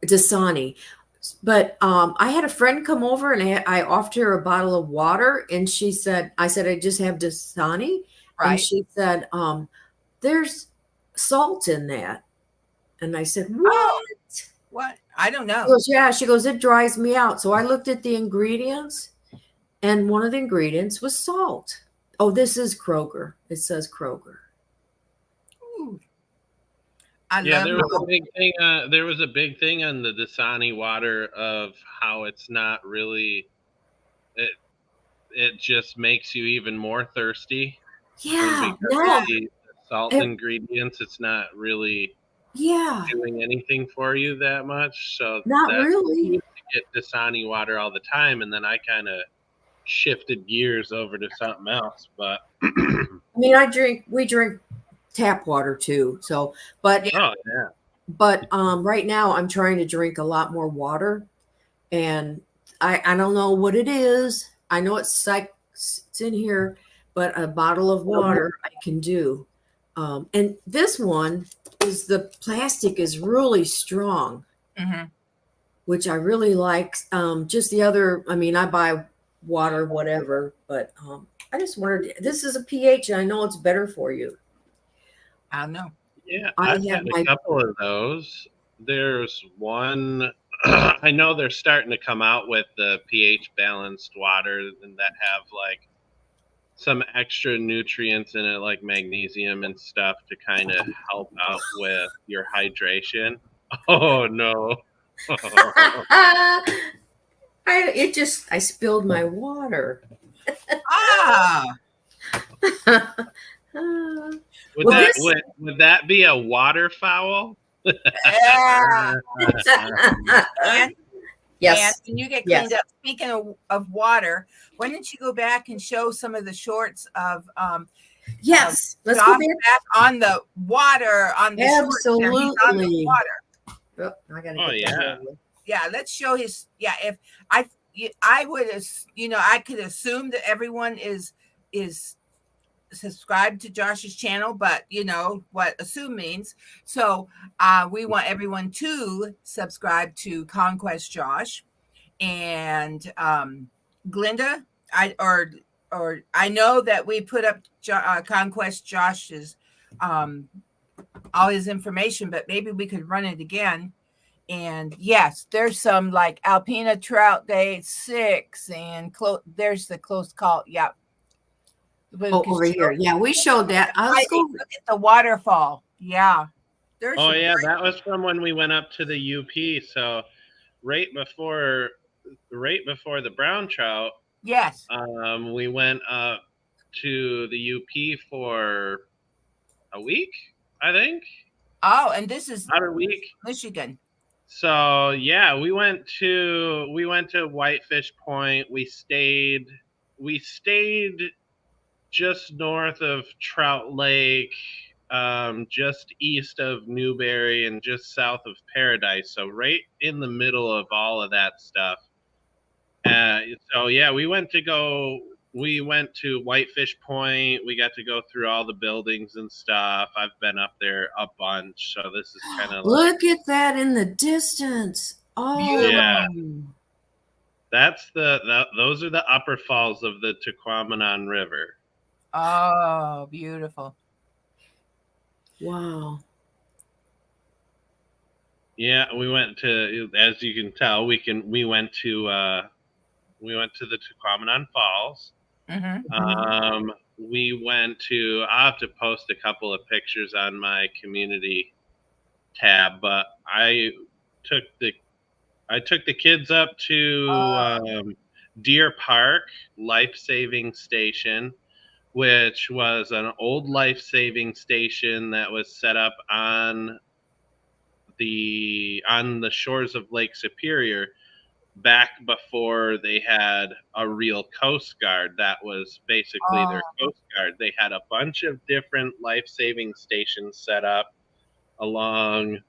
Dasani. But I had a friend come over, and I offered her a bottle of water, and I said, I just have Dasani. Right. And she said, there's salt in that. And I said, what? Oh, what? I don't know. She goes, yeah. She goes, it dries me out. So I looked at the ingredients, and one of the ingredients was salt. Oh, this is Kroger. It says Kroger. Ooh. There was a big thing. There was a big thing on the Dasani water of how it's not really. It just makes you even more thirsty. Yeah, because the salt ingredients, it's not really doing anything for you that much. So not really. You get Dasani water all the time, and then I kind of shifted gears over to something else. But I mean, we drink tap water too. So, but right now I'm trying to drink a lot more water, and I don't know what it is. I know it's in here, but a bottle of water I can do. And this one is, the plastic is really strong, which I really like. Just the other, I mean, I buy water, whatever, but I just wondered, this is a pH, and I know it's better for you. I don't know. Yeah, I've had a couple of those there's one. I know they're starting to come out with the pH balanced water and that have like some extra nutrients in it, like magnesium and stuff, to kind of help out with your hydration. Oh no. I spilled my water. Ah, Would Well, that this would that be a waterfowl? yeah. And yes, when you get yes. cleaned up, speaking of water, why don't you go back and show some of the shorts of Yes, let's Josh go back on the water on the shorts there. He's on the Absolutely. water. Oh, I gotta Oh, get yeah. that over. Yeah, let's show his. Yeah, if I would, I could assume that everyone is subscribed to Josh's channel, but you know what assume means. So we want everyone to subscribe to Conquest Josh and Glinda. I know that we put up Conquest Josh's all his information, but maybe we could run it again. And yes, there's some like Alpena Trout Day 6 and there's the close call. Yeah. Oh, over here. Yeah, we showed that. Let's go. Look at the waterfall. Yeah. There's Oh yeah, that was from when we went up to the UP. So right before the brown trout, yes. we went up to the UP for a week, I think. Oh, and this is About a week. Michigan. So yeah, we went to Whitefish Point. We stayed just north of Trout Lake, just east of Newberry and just south of Paradise. So right in the middle of all of that stuff. So yeah, we went to Whitefish Point. We got to go through all the buildings and stuff. I've been up there a bunch, so this is kind of like, Look at that in the distance. Oh, yeah. That's those are the upper falls of the Tequamanon River. Oh, beautiful. Wow. Yeah, we went to, as you can tell, we went to the Tequamanon Falls. Mm-hmm. We went to, I'll have to post a couple of pictures on my community tab, but I took the kids up to Deer Park Life-Saving Station, which was an old life-saving station that was set up on the shores of Lake Superior back before they had a real Coast Guard. That was basically their Coast Guard. They had a bunch of different life-saving stations set up along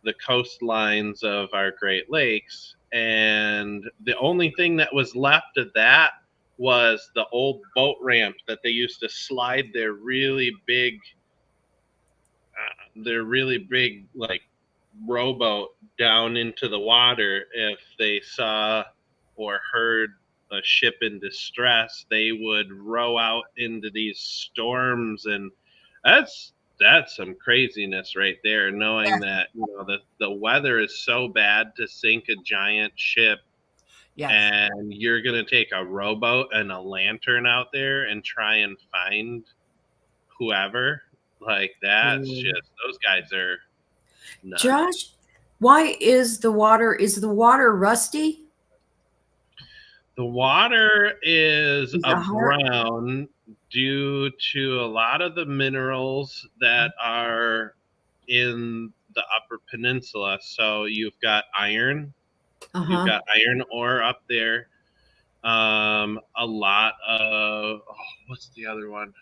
the coastlines of our Great Lakes, and the only thing that was left of that was the old boat ramp that they used to slide their really big like rowboat down into the water. If they saw or heard a ship in distress, they would row out into these storms, and that's some craziness right there, knowing that the weather is so bad to sink a giant ship. Yes. And you're going to take a rowboat and a lantern out there and try and find whoever. Like, that's just, those guys are nuts. Josh, why is the water rusty? The water is a brown due to a lot of the minerals that are in the Upper Peninsula. So you've got iron. You've got iron ore up there. A lot of what's the other one?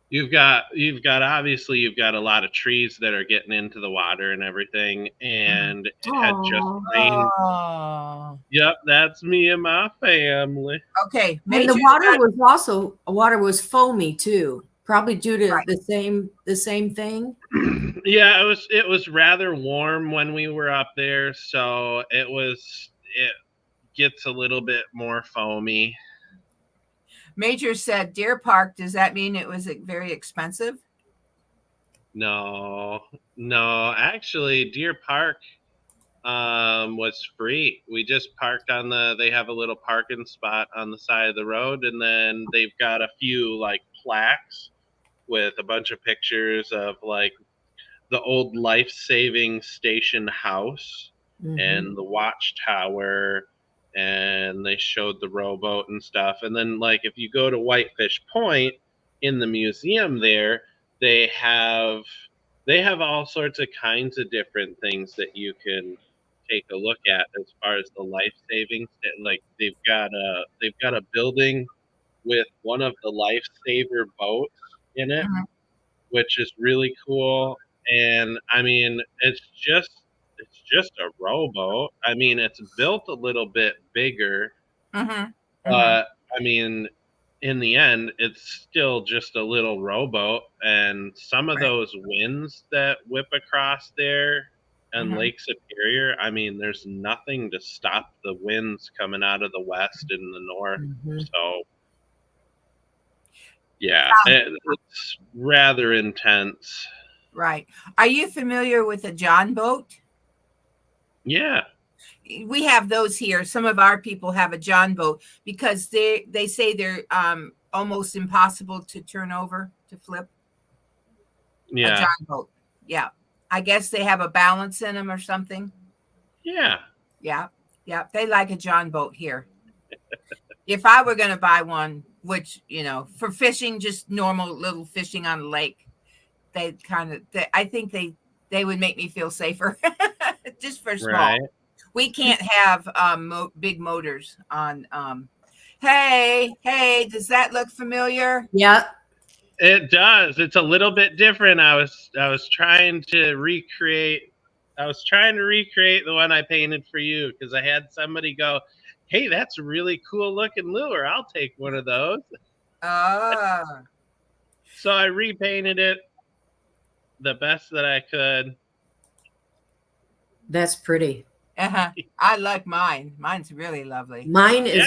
You've got obviously you've got a lot of trees that are getting into the water and everything, and it had just rained. Yep, that's me and my family. Okay, and the water was foamy too, probably due to the same thing. Yeah, it was rather warm when we were up there, so it gets a little bit more foamy. Major said Deer Park. Does that mean it was very expensive? No, no. Actually, Deer Park was free. We just parked on they have a little parking spot on the side of the road, and then they've got a few like plaques with a bunch of pictures of like the old life-saving station house and the watchtower, and they showed the rowboat and stuff. And then like if you go to Whitefish Point in the museum there, they have all sorts of kinds of different things that you can take a look at as far as the life savings. Like they've got a building with one of the lifesaver boats in it, Mhm. which is really cool. And I mean, it's just a rowboat. I mean, it's built a little bit bigger, Mhm. Mhm. but I mean, in the end, it's still just a little rowboat. And some of Right. those winds that whip across there and Mhm. Lake Superior, I mean, there's nothing to stop the winds coming out of the west and the north. So yeah, it's rather intense. Right. Are you familiar with a John boat? Yeah. We have those here. Some of our people have a John boat because they say they're almost impossible to turn over, to flip. A Yeah. John boat. Yeah. I guess they have a balance in them or something. Yeah. Yeah. Yeah. They like a John boat here. If I were going to buy one, which, for fishing, just normal little fishing on the lake, they kind of, I think they would make me feel safer just for small. Right. We can't have big motors on. Hey, does that look familiar? Yeah. It does. It's a little bit different. I was trying to recreate the one I painted for you because I had somebody go, "Hey, that's a really cool looking lure. I'll take one of those." Ah. So I repainted it the best that I could. That's pretty. Uh-huh. I like mine. Mine's really lovely. Mine Yeah,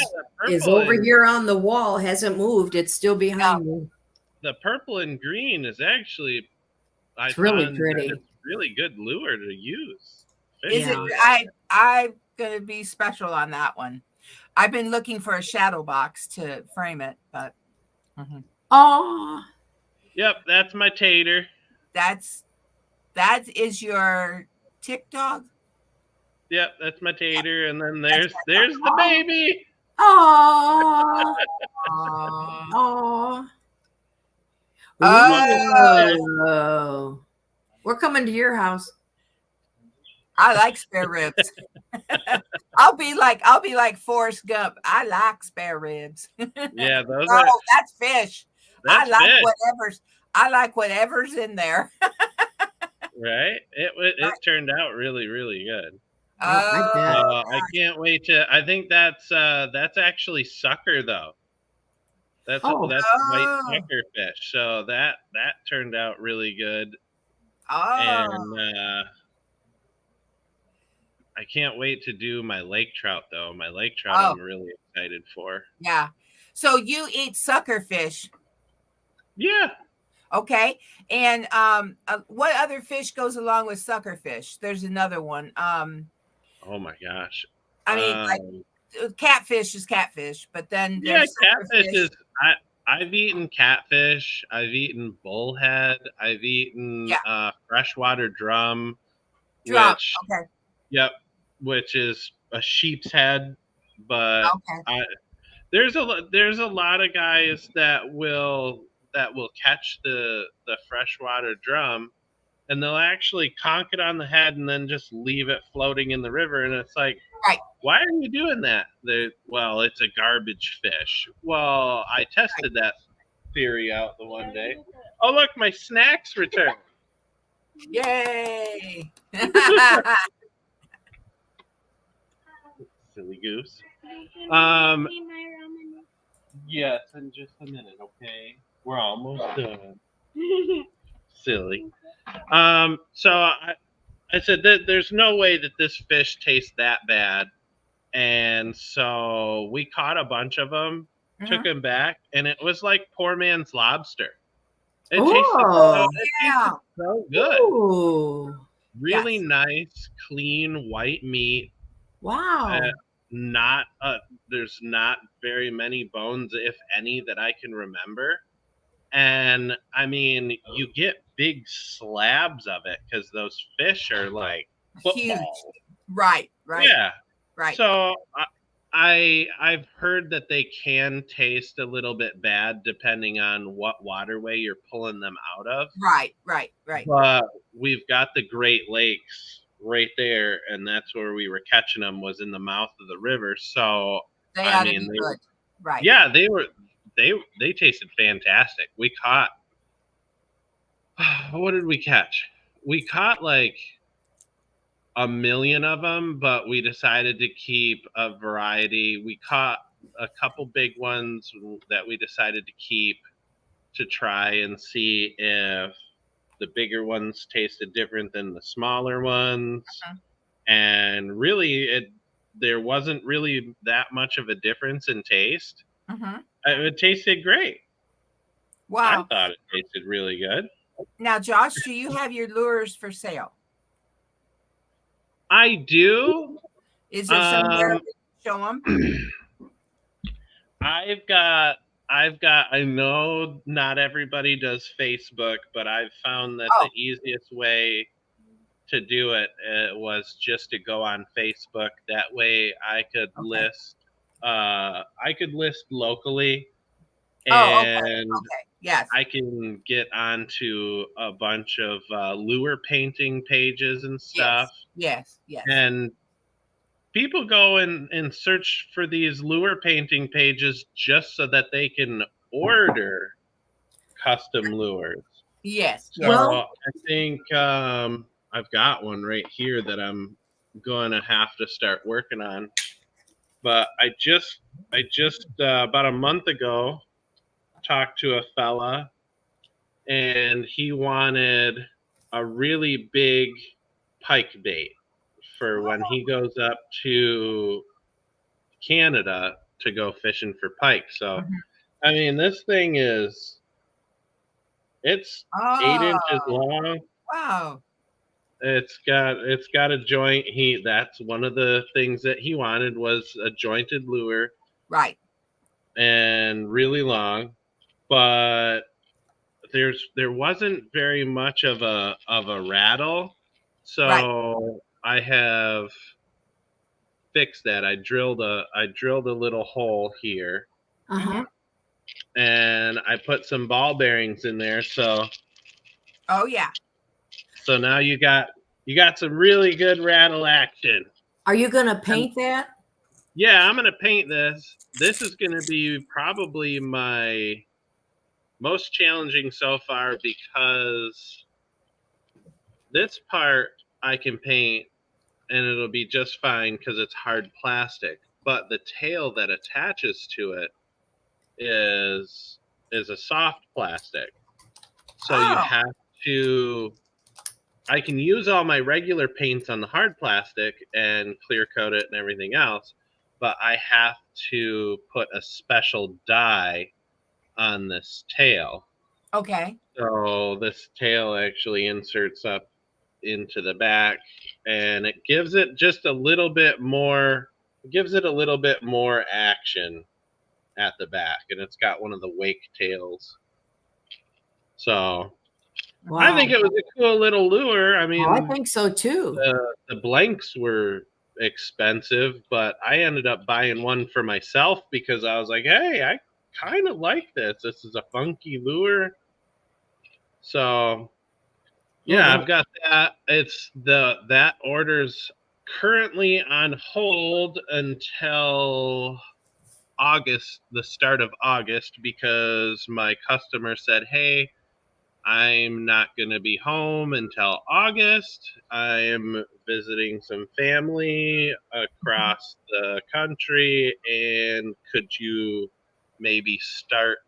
is over here on the wall, hasn't moved. It's still behind me. the purple and green is actually I It's really found that pretty. it's really good lure to use. Is it? Yeah. I'm gonna be special on that one. I've been looking for a shadow box to frame it, but Oh, Yep, that's my tater. that is your tick dog. Yep, that's my tater, and then there's the baby. oh, Aww. oh. Oh, Ooh. We're coming to your house. I like spare ribs. I'll be like Forrest Gump. I like spare ribs. Yeah, those Oh, are that's fish. I that's like fish, whatever's in there. right? It turned out really really good. Oh, I bet. Oh, I can't wait to. I think that's actually sucker though. Oh, That's white oh, sucker fish. So that turned out really good, oh, and I can't wait to do my lake trout though. My lake trout oh, I'm really excited for. yeah. So you eat sucker fish, Yeah. okay? And what other fish goes along with sucker fish? There's another one. Oh my gosh. I mean, like catfish is catfish, but then Yeah, there's sucker catfish fish. is. I've eaten catfish. I've eaten bullhead. I've eaten Yeah, freshwater drum, drum. which Okay, yep, which is a sheep's head. But okay, I, there's a lot of guys that will catch the freshwater drum, and they'll actually conk it on the head and then just leave it floating in the river, and it's like, right, why are you doing that? Well, it's a garbage fish. Well, I right. tested that theory out the one day. Oh, look, my snacks returned. Yay! Silly goose. Um, yes, in just a minute, okay? We're almost done. Silly. So I said that there's no way that this fish tastes that bad. And so we caught a bunch of them, took them back, and it was like poor man's lobster. It tasted yeah. so good. Ooh. Really Yes. nice, clean white meat. Wow. Not there's not very many bones, if any, that I can remember. And I mean, you get big slabs of it because those fish are like Huge. football. Right. Yeah. Right. So I've heard that they can taste a little bit bad depending on what waterway you're pulling them out of. Right. But we've got the Great Lakes right there, and that's where we were catching them, was in the mouth of the river. So They I ought to mean, be good. Right. yeah, they tasted fantastic. We caught what did we catch? We caught like a million of them, but we decided to keep a variety. We caught a couple big ones that we decided to keep to try and see if the bigger ones tasted different than the smaller ones. And really, there wasn't really that much of a difference in taste. It tasted great. I Wow. thought it tasted really good. Now, Josh, do you have your lures for sale? I do. Is there somewhere we can show them? I've got, I know not everybody does Facebook, but I've found that the easiest way to do it was just to go on Facebook. That way I could list, locally, and Yes, I can get onto a bunch of lure painting pages and stuff. Yes. And people go and search for these lure painting pages just so that they can order custom lures. Yes. So I think I've got one right here that I'm going to have to start working on. But I just about a month ago talked to a fella, and he wanted a really big pike bait for when he goes up to Canada to go fishing for pike. So, I mean, this thing it's 8 inches long. Wow. It's got a joint. That's one of the things that he wanted, was a jointed lure. Right. And really long, but there wasn't very much of a rattle. So I have fixed that. I drilled a little hole here. And I put some ball bearings in there. So so now you got some really good rattle action. Are you gonna paint that? Yeah, I'm gonna paint this. This is gonna be probably my most challenging so far, because this part I can paint and it'll be just fine because it's hard plastic. But the tail that attaches to it is a soft plastic. So you have to, I can use all my regular paints on the hard plastic and clear coat it and everything else, but I have to put a special dye on this tail. Okay. So this tail actually inserts up into the back, and it gives it just a little bit more, action at the back, and it's got one of the wake tails. So I think it was a cool little lure. I mean, I think so too. The blanks were expensive, but I ended up buying one for myself because I was like, hey, I kind of like this. This is a funky lure. So yeah, I've got that. That order's currently on hold until August, the start of August, because my customer said, hey, I'm not going to be home until August. I'm visiting some family across the country, and could you maybe start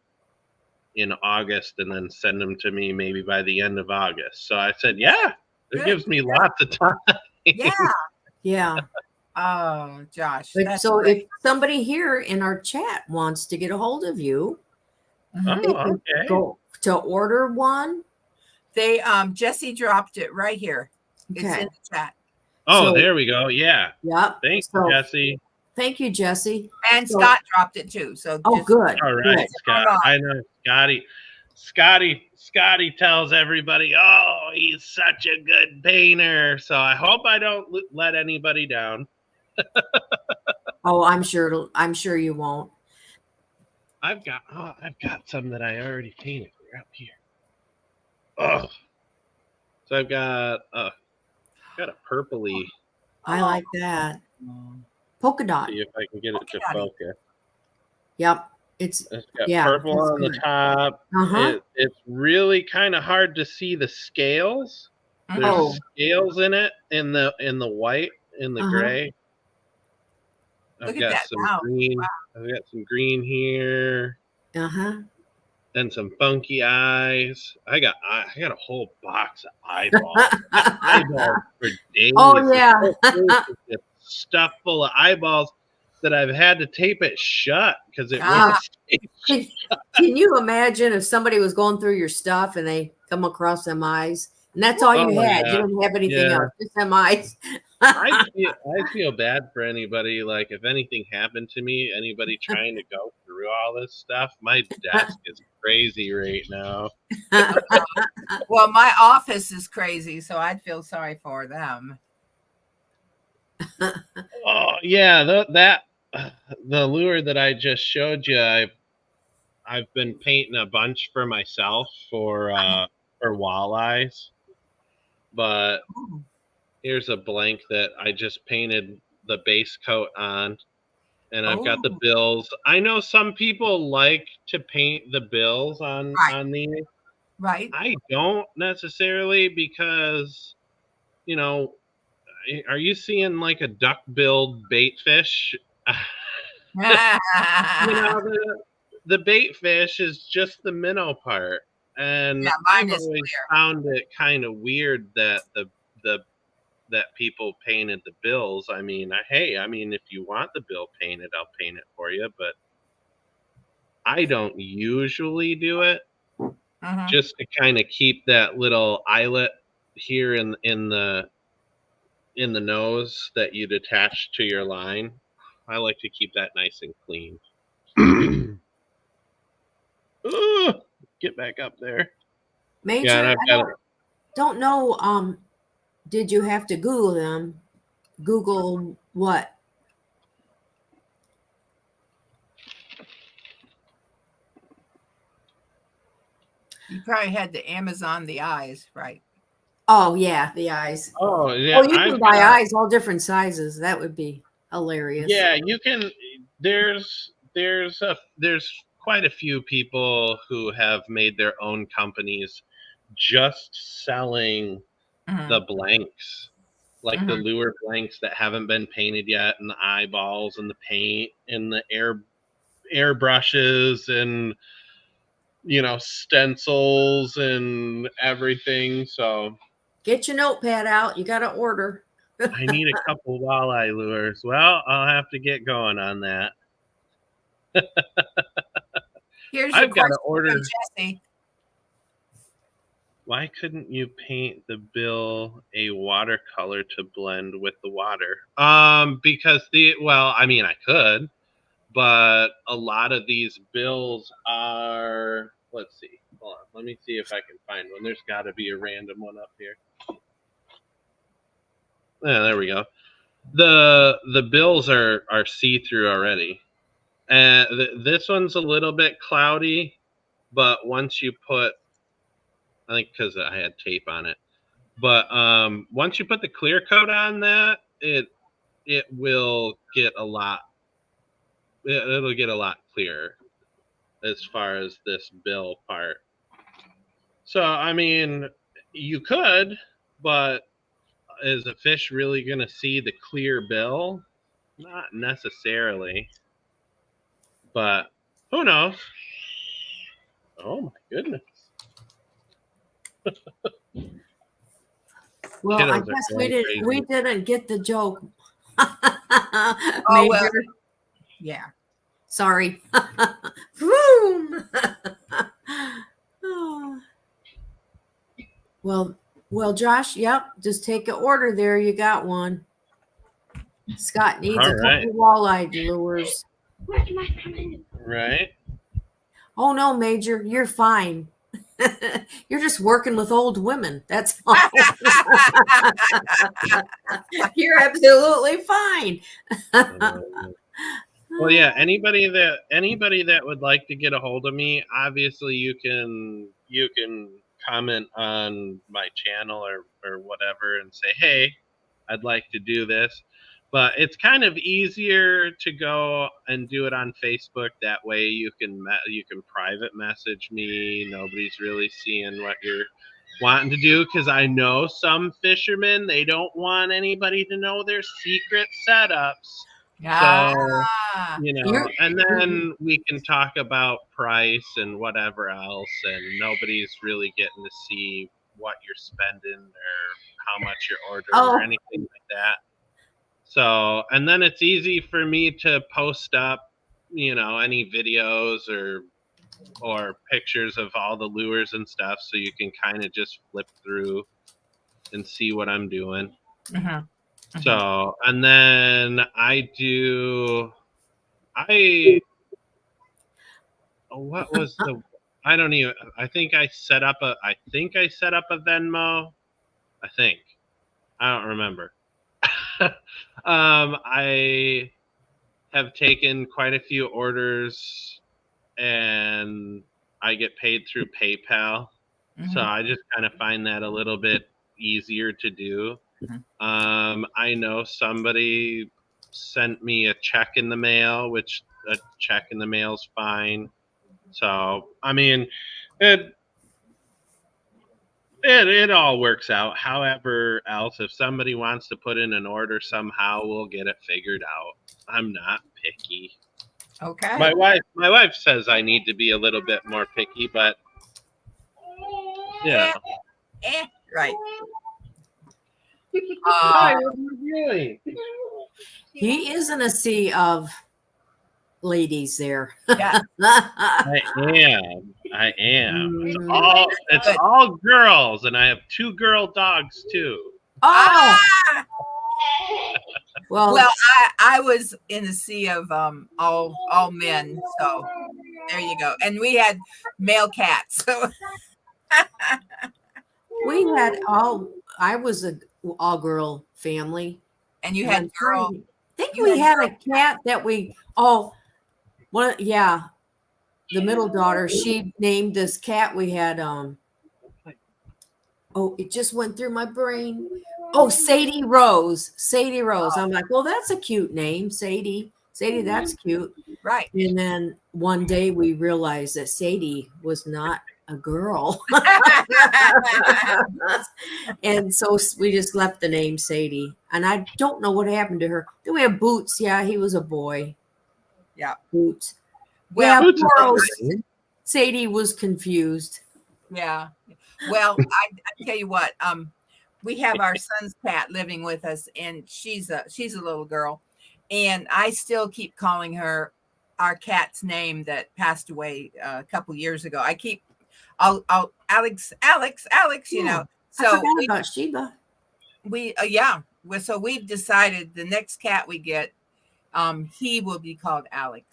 in August and then send them to me maybe by the end of August? So I said, yeah, it gives me lots of time. Yeah. Oh, Josh. So if somebody here in our chat wants to get a hold of you, Mhm. They can okay. go to order one. They Jesse dropped it right here. It's Okay. in the chat. Oh, So, there we go. Yeah. yep. Thank you, So Jesse. thank you, Jesse. And So, Scott dropped it too. So oh, just good. All Good. right, Scott. I know Scotty tells everybody, "Oh, he's such a good painter." So I hope I don't let anybody down. Oh, I'm sure you won't. I've got some that I already painted. They're up here. Oh, so I've got a purpley. I like that. Polka dot. See if I can get it to Polka dotty. focus. Yep. It's got yeah, purple that's on the good. top. Uh-huh. It's really kind of hard to see the scales. Mhm. There's Oh. scales in it in the white, in the Uh-huh. gray. Look I've at got that some now. green. I've got some green here Uh-huh. and some funky eyes. I got a whole box of eyeballs. Eyeballs for days. Oh This yeah. whole place is just stuffed full of eyeballs that I've had to tape it shut because it won't stay shut. Can you imagine if somebody was going through your stuff and they come across them eyes? And that's all you had. Yeah. You didn't have anything Yeah. else, just them eyes. I feel bad for anybody. Like if anything happened to me, anybody trying to go through all this stuff, my desk is crazy right now. Well, my office is crazy, so I'd feel sorry for them. Oh yeah, the lure that I just showed you, I've been painting a bunch for myself for walleyes, but here's a blank that I just painted the base coat on, and I've got the bills. I know some people like to paint the bills on these. Right. I don't necessarily because, you know, are you seeing like a duck-billed bait fish? You know, the bait fish is just the minnow part, and Yeah, I've mine is always clear. found it kind of weird that that people painted the bills. I mean, if you want the bill painted, I'll paint it for you, but I don't usually do it. Just to kind of keep that little eyelet here in the nose that you'd attach to your line. I like to keep that nice and clean. Ooh, get back up there. Major, Yeah, and I've got don't know. Did you have to Google them? Google what? You probably had to Amazon the eyes, right? Oh yeah, the eyes. Oh yeah. Oh, you can buy eyes all different sizes. That would be hilarious. Yeah, you can. There's quite a few people who have made their own companies just selling the blanks, like the lure blanks that haven't been painted yet, and the eyeballs and the paint and the airbrushes and stencils and everything. So get your notepad out. You got to order. I need a couple walleye lures. Well, I'll have to get going on that. Here's your I've got to question order. from Jesse. Why couldn't you paint the bill a watercolor to blend with the water? Because I could, but a lot of these bills are. Let's see. Hold on. Let me see if I can find one. There's got to be a random one up here. Yeah, there we go. The bills are see-through already, and this one's a little bit cloudy, but once you put, I think because I had tape on it, but once you put the clear coat on that, it will get a lot. It'll get a lot clearer as far as this bill part. So I mean, you could, but is a fish really going to see the clear bill? Not necessarily. But who knows? Oh my goodness. Well, I guess we didn't get the joke. Oh, well, yeah. Sorry. Vroom. Oh. Well, Josh, yep, just take an order there. You got one. Scott needs All a right. couple walleye lures. Right. Oh no, Major, you're fine. You're just working with old women. That's all. You're absolutely fine. Well, yeah. Anybody that would like to get a hold of me, obviously you can comment on my channel or whatever and say, hey, I'd like to do this. But it's kind of easier to go and do it on Facebook. That way you can private message me. Nobody's really seeing what you're wanting to do, because I know some fishermen, they don't want anybody to know their secret setups. So, and then we can talk about price and whatever else, and nobody's really getting to see what you're spending or how much you're ordering or anything like that. So, and then it's easy for me to post up, any videos or pictures of all the lures and stuff, so you can kind of just flip through and see what I'm doing. So, and then what was I don't even, I think I set up a Venmo. I don't remember. I have taken quite a few orders and I get paid through PayPal. So I just kind of find that a little bit easier to do. I know somebody sent me a check in the mail, which a check in the mail is fine. So, I mean, it all works out. However else, if somebody wants to put in an order somehow, we'll get it figured out. I'm not picky. Okay. My wife says I need to be a little bit more picky, but yeah. Right. Hi, what are you doing? He is in a sea of ladies there. Yeah. I am. It's all girls, and I have 2 girl dogs too. Oh. Well, I was in a sea of all men, so there you go. And we had male cats. So we had I was a all girl family. And you had girl. I think we had a cat that the middle daughter, she named this cat we had, it just went through my brain. Oh, Sadie Rose. Sadie Rose. I'm like, well, that's a cute name, Sadie. Sadie, that's cute. Right. And then one day we realized that Sadie was not a girl. And so we just left the name Sadie. And I don't know what happened to her. Then we have Boots. Yeah, he was a boy. Yeah. Boots. Well, Sadie was confused. Yeah. Well, I tell you what, we have our son's cat living with us, and she's a little girl, and I still keep calling her our cat's name that passed away a couple years ago. I'll Alex, you know. So I forgot about Sheba. So we've decided the next cat we get, he will be called Alex.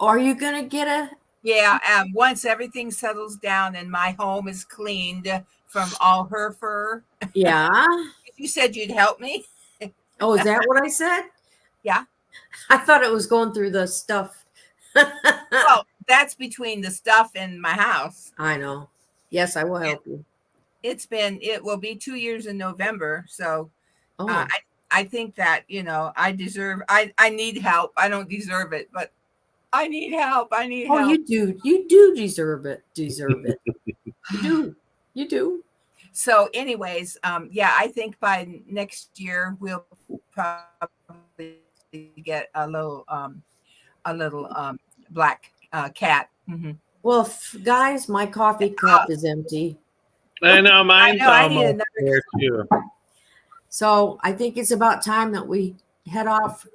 Are you gonna get a? Yeah, once everything settles down and my home is cleaned from all her fur. Yeah. You said you'd help me. Oh, is that what I said? Yeah. I thought it was going through the stuff. Well, that's between the stuff and my house. I know. Yes, I will help you. It will be 2 years in November. So I think that, I need help. I don't deserve it, but I need help. Oh, you do. You do deserve it. You do. So anyways, I think by next year we'll probably get a little black cat. Mm-hmm. Well, guys, my coffee cup is empty. I know, mine's almost there too. So I think it's about time that we head off.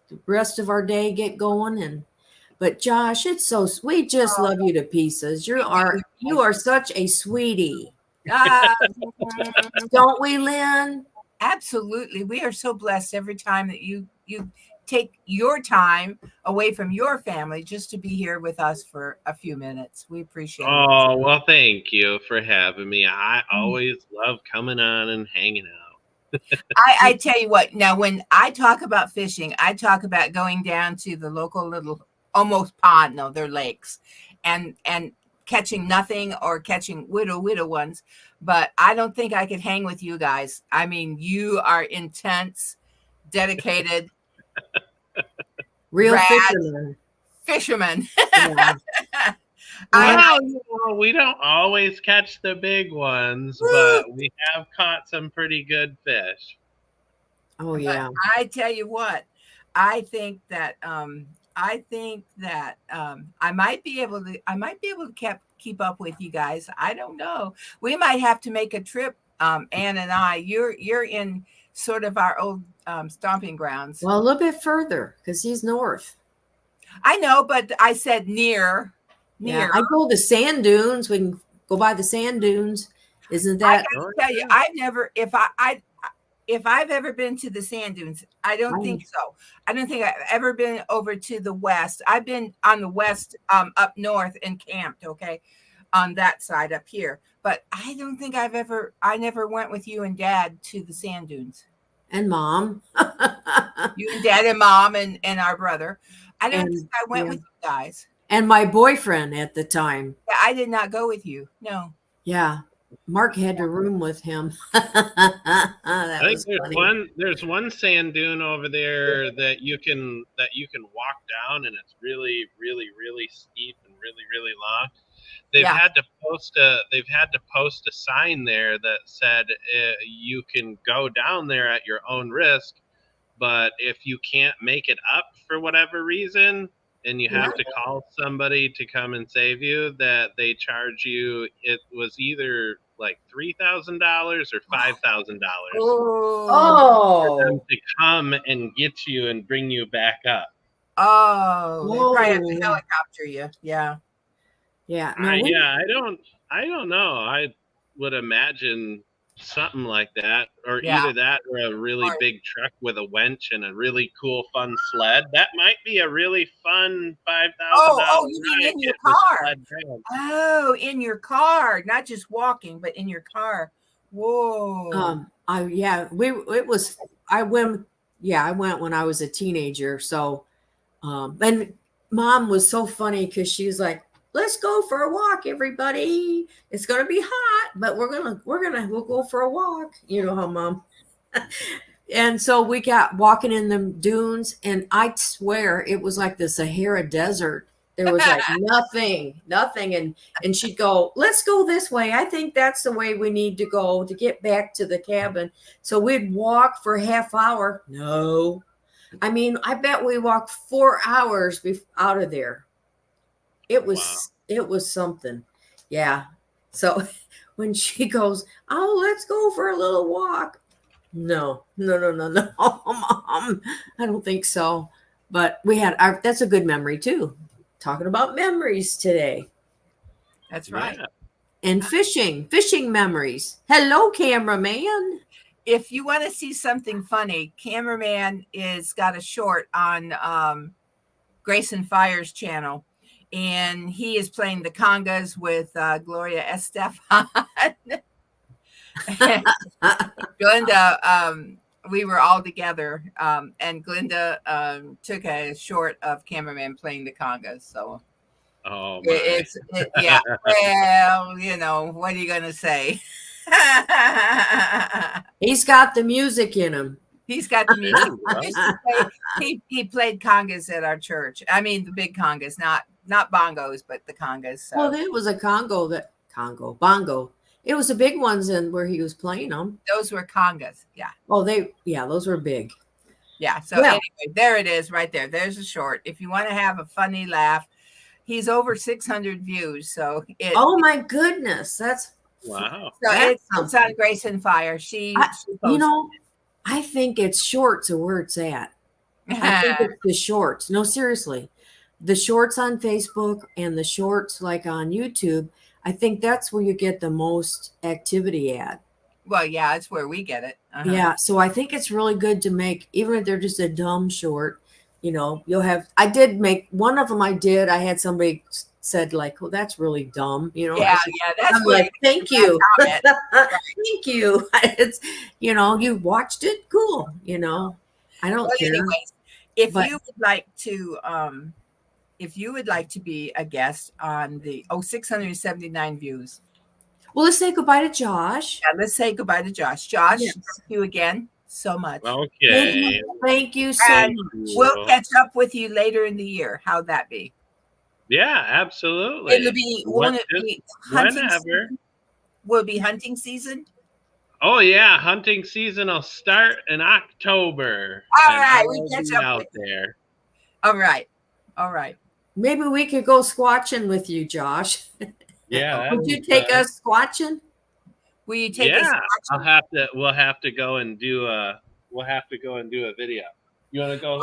the rest of our day get going. But Josh, it's we just love you to pieces. You are such a sweetie. Ah, Don't we, Lynn? absolutely. We are so blessed every time that you take your time away from your family just to be here with us for a few minutes. We appreciate it. Oh, well, thank you for having me. I always love coming on and hanging out. I tell you what, now when I talk about fishing, I talk about going down to the local little almost pond, no, they're lakes, and catching nothing or catching widow ones. But I don't think I could hang with you guys. I mean, you are intense, dedicated, Real rad fishermen. fishermen. Yeah. Well, we don't always catch the big ones, but we have caught some pretty good fish. Oh yeah. But I tell you what, I think that I might be able to keep up with you guys. I don't know. We might have to make a trip, Ann and I. You're in sort of our old stomping grounds. Well, a little bit further because he's north. I know, but I said near. Yeah, I go to sand dunes. We can go by the sand dunes. Isn't that? I gotta tell you, I've never. If I've ever been to the sand dunes, I don't think so. I don't think I've ever been over to the west. I've been on the west, up north and camped, okay, on that side up here. But I don't think I never went with you and Dad to the sand dunes. And Mom. You and Dad and Mom and our brother. I don't think I went with you guys. And my boyfriend at the time. Yeah, I did not go with you. No. Yeah. Mark had a room with him. I think there's one sand dune over there that you can walk down, and it's really, really, really steep and really, really long. They've had to post a sign there that said you can go down there at your own risk, but if you can't make it up for whatever reason, and you have to call somebody to come and save you, that they charge you. It was either like $3,000 or $5,000 for them to come and get you and bring you back up. Oh, they probably have to helicopter you. Yeah. Yeah. No, I don't know. I would imagine something like that, or either that or a really big truck with a winch and a really cool fun sled. That might be a really fun $5,000. Oh, you mean in your car? Oh, in your car, not just walking, but in your car. Whoa. I went when I was a teenager. So and Mom was so funny because she was like, let's go for a walk, everybody. It's gonna be hot, but we'll go for a walk. You know how Mom. And so we got walking in the dunes, and I swear it was like the Sahara Desert. There was like nothing. And she'd go, let's go this way. I think that's the way we need to go to get back to the cabin. So we'd walk for a half hour. No, I mean, I bet we walked 4 hours out of there. It was something. Yeah. So when she goes, oh, let's go for a little walk. No, Mom, I don't think so. But we had that's a good memory too. Talking about memories today. That's right. Yeah. And fishing memories. Hello, cameraman. If you want to see something funny, cameraman is got a short on Grace and Fire's channel. And he is playing the congas with Gloria Estefan. Glenda, we were all together, and Glenda took a short of cameraman playing the congas. So, yeah. Well, you know, what are you gonna say? He's got the music in him. He's got the music. He played congas at our church. I mean, the big congas, not bongos, but the congas. So. Well, there was a bongo. It was the big ones where he was playing them. Those were congas. Yeah. Oh, those were big. Yeah. So anyway, there it is right there. There's a short. If you want to have a funny laugh, he's over 600 views. So oh my goodness. That's wow. So it's on Grace and Fire. She I think it's short to where it's at. I think it's the shorts. No, seriously. The shorts on Facebook and the shorts like on YouTube, I think that's where you get the most activity at. Well, yeah, it's where we get it. Yeah, so I think it's really good to make, even if they're just a dumb short, you'll have, I did make one of them. I had somebody said like, "Oh, that's really dumb," Yeah, that's I'm like, thank you. Thank you. It's, you watched it. Cool. I don't care. Anyways, if you would like to be a guest on the 679 views. Well, let's say goodbye to Josh. Yeah, let's say goodbye to Josh. Josh, thank you again so much. Okay. Thank you so much. We'll catch up with you later in the year. How'd that be? Yeah, absolutely. It'll be, won't it be hunting season? Will it be hunting season? Oh yeah, hunting season will start in October. All right, we catch up out there. All right. Maybe we could go squatching with you, Josh. Yeah. Would you take us squatching? Will you take us squatching? We'll have to go and do a video. You want to go?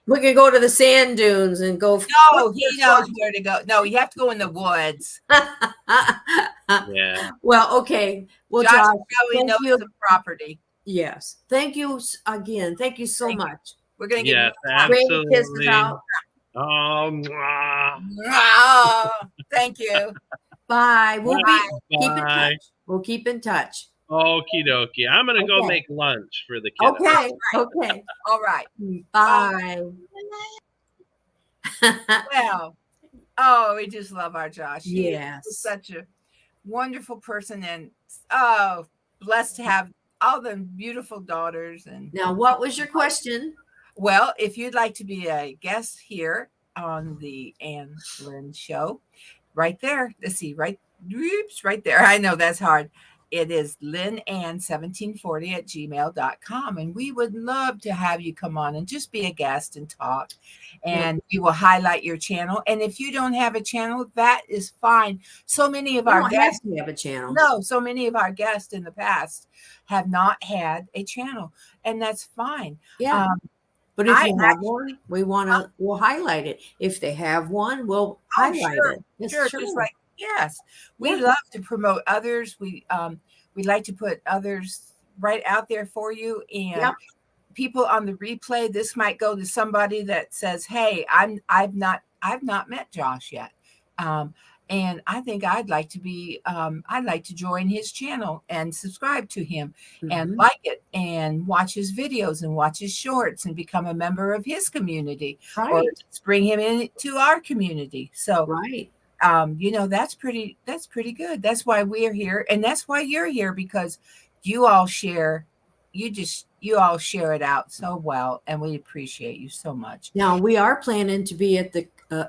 We could go to the sand dunes and go. No, he knows where to go. No, you have to go in the woods. Yeah. Well, okay. Well, Josh probably knows the property. Yes. Thank you again. Thank you so much. We're gonna get absolutely. Kisses out. Thank you. Bye. Keep in touch. We'll keep in touch. Okie dokie. I'm gonna go make lunch for the kids. Okay. Okay. All right. Bye. Well, we just love our Josh. Yes. He's such a wonderful person, and blessed to have all the beautiful daughters. And now, what was your question? Well, if you'd like to be a guest here on the Ann Lynn Show, right there. Let's see, right there. I know that's hard. It is lynnan1740@gmail.com. And we would love to have you come on and just be a guest and talk. And we will highlight your channel. And if you don't have a channel, that is fine. So many of our guests have a channel. No, so many of our guests in the past have not had a channel. And that's fine. Yeah. But if you have one, we'll highlight it. If they have one, we'll highlight it. Sure. Just like, yes, we love to promote others. We like to put others right out there for you. And people on the replay, this might go to somebody that says, "Hey, I've not met Josh yet. And I think I'd like to join his channel and subscribe to him and like it and watch his videos and watch his shorts and become a member of his community, or just bring him into our community." So, that's pretty good. That's why we're here. And that's why you're here, because you all share it out so well. And we appreciate you so much. Now, we are planning to be at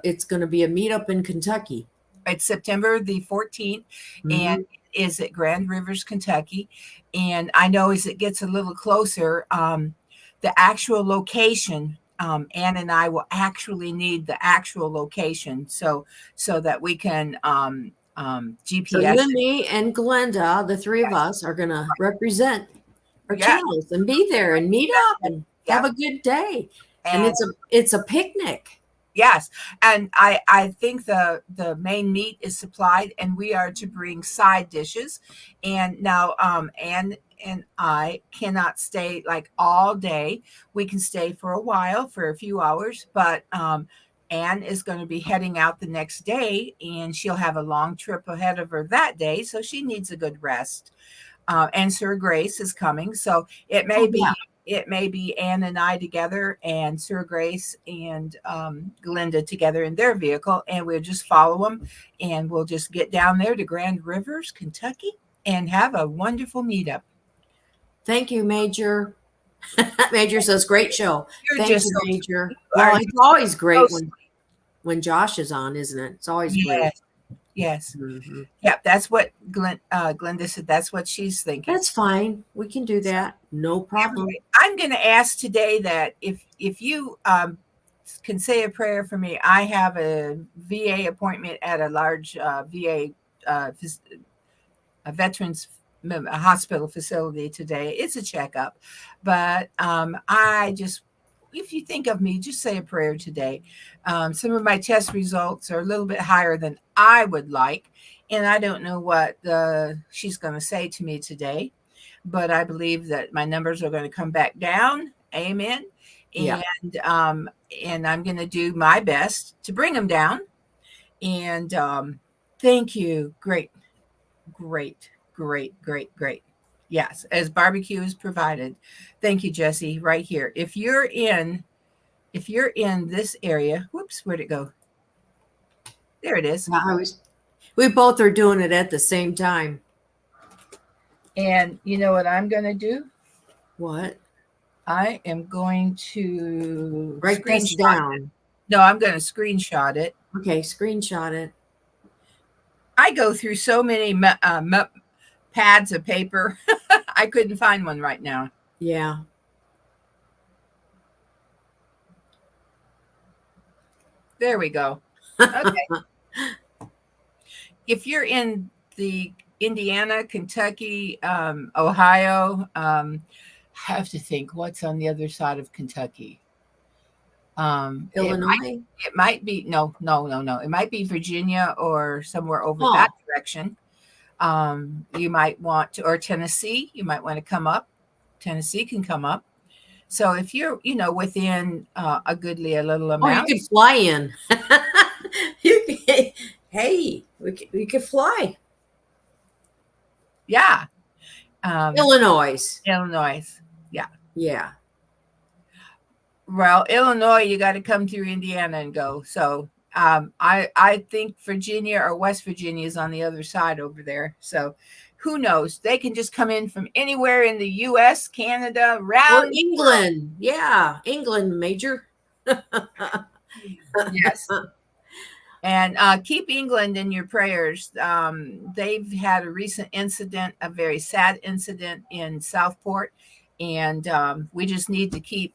it's going to be a meetup in Kentucky. It's September the 14th, and is at Grand Rivers, Kentucky. And I know as it gets a little closer, the actual location, Ann and I will actually need the actual location so that we can GPS. So you and me and Glenda, the three of us, are going to represent our channels and be there and meet up and have a good day. And it's a picnic. Yes. And I think the main meat is supplied, and we are to bring side dishes. And now Ann and I cannot stay like all day. We can stay for a while, for a few hours, but Ann is going to be heading out the next day, and she'll have a long trip ahead of her that day. So she needs a good rest. And Sir Grace is coming. So it may be Ann and I together, and Sir Grace and Glenda together in their vehicle, and we'll just follow them, and we'll just get down there to Grand Rivers, Kentucky, and have a wonderful meetup. Thank you, Major. Major says, great show. Thank you, Major. Well, it's always great when Josh is on, isn't it? It's always great. Yes. Mm-hmm. Yeah, that's what Glenda said. That's what she's thinking. That's fine. We can do that. No problem. I'm going to ask today that if you can say a prayer for me. I have a VA appointment at a large VA a veterans hospital facility today. It's a checkup, but I just if you think of me, just say a prayer today. Some of my test results are a little bit higher than I would like, and I don't know what she's going to say to me today, but I believe that my numbers are going to come back down. Amen. Yeah. And I'm going to do my best to bring them down. And thank you. Great. Yes, as barbecue is provided. Thank you, Jesse. Right here. If you're in this area, whoops, where'd it go? There it is. We both are doing it at the same time. And you know what I'm going to do? What? I am going to write this down. No, I'm going to screenshot it. Okay, screenshot it. I go through so many pads of paper. I couldn't find one right now. Yeah. There we go. Okay. If you're in the Indiana, Kentucky, Ohio, I have to think what's on the other side of Kentucky. Illinois. It might be no. It might be Virginia or somewhere over that direction. You might want to, or Tennessee. You might want to come up. Tennessee can come up. So if you're, within a little amount, you could fly in. Hey, we could fly. Yeah. Illinois. Yeah. Yeah. Well, Illinois, you got to come through Indiana and go. So I think Virginia or West Virginia is on the other side over there. So who knows? They can just come in from anywhere in the U.S., Canada, around or England. Yeah, England, Major. Yes. And keep England in your prayers. They've had a recent incident, a very sad incident in Southport, and we just need to keep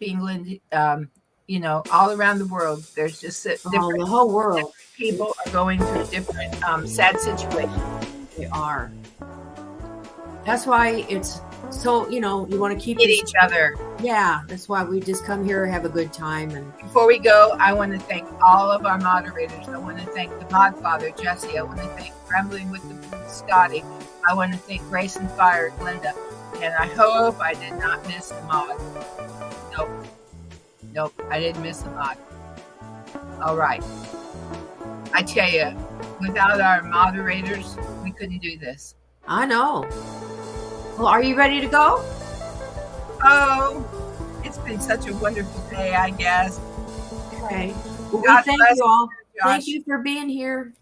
England. All around the world, there's just the whole world. People are going through different sad situations. They are. That's why it's so, you want to keep each other. Yeah, that's why we just come here, have a good time. And before we go, I want to thank all of our moderators. I want to thank the Godfather, Jesse. I want to thank Trembling with the Booth, Scotty. I want to thank Grace and Fire, Glenda. And I hope I did not miss a mod. Nope, I didn't miss a mod. All right. I tell you, without our moderators, we couldn't do this. I know. Well, are you ready to go? Oh, it's been such a wonderful day, I guess. Okay. Well, thank you all. Thank you for being here.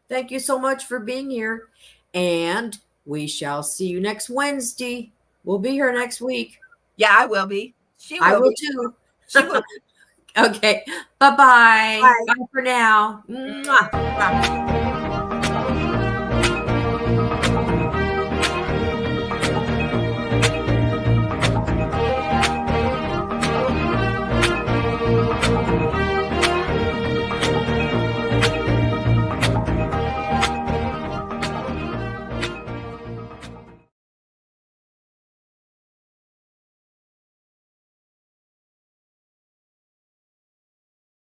Thank you so much for being here. And we shall see you next Wednesday. We'll be here next week. Yeah, I will be. I will too. She will. Okay. Bye-bye. Bye for now. Mwah. Bye.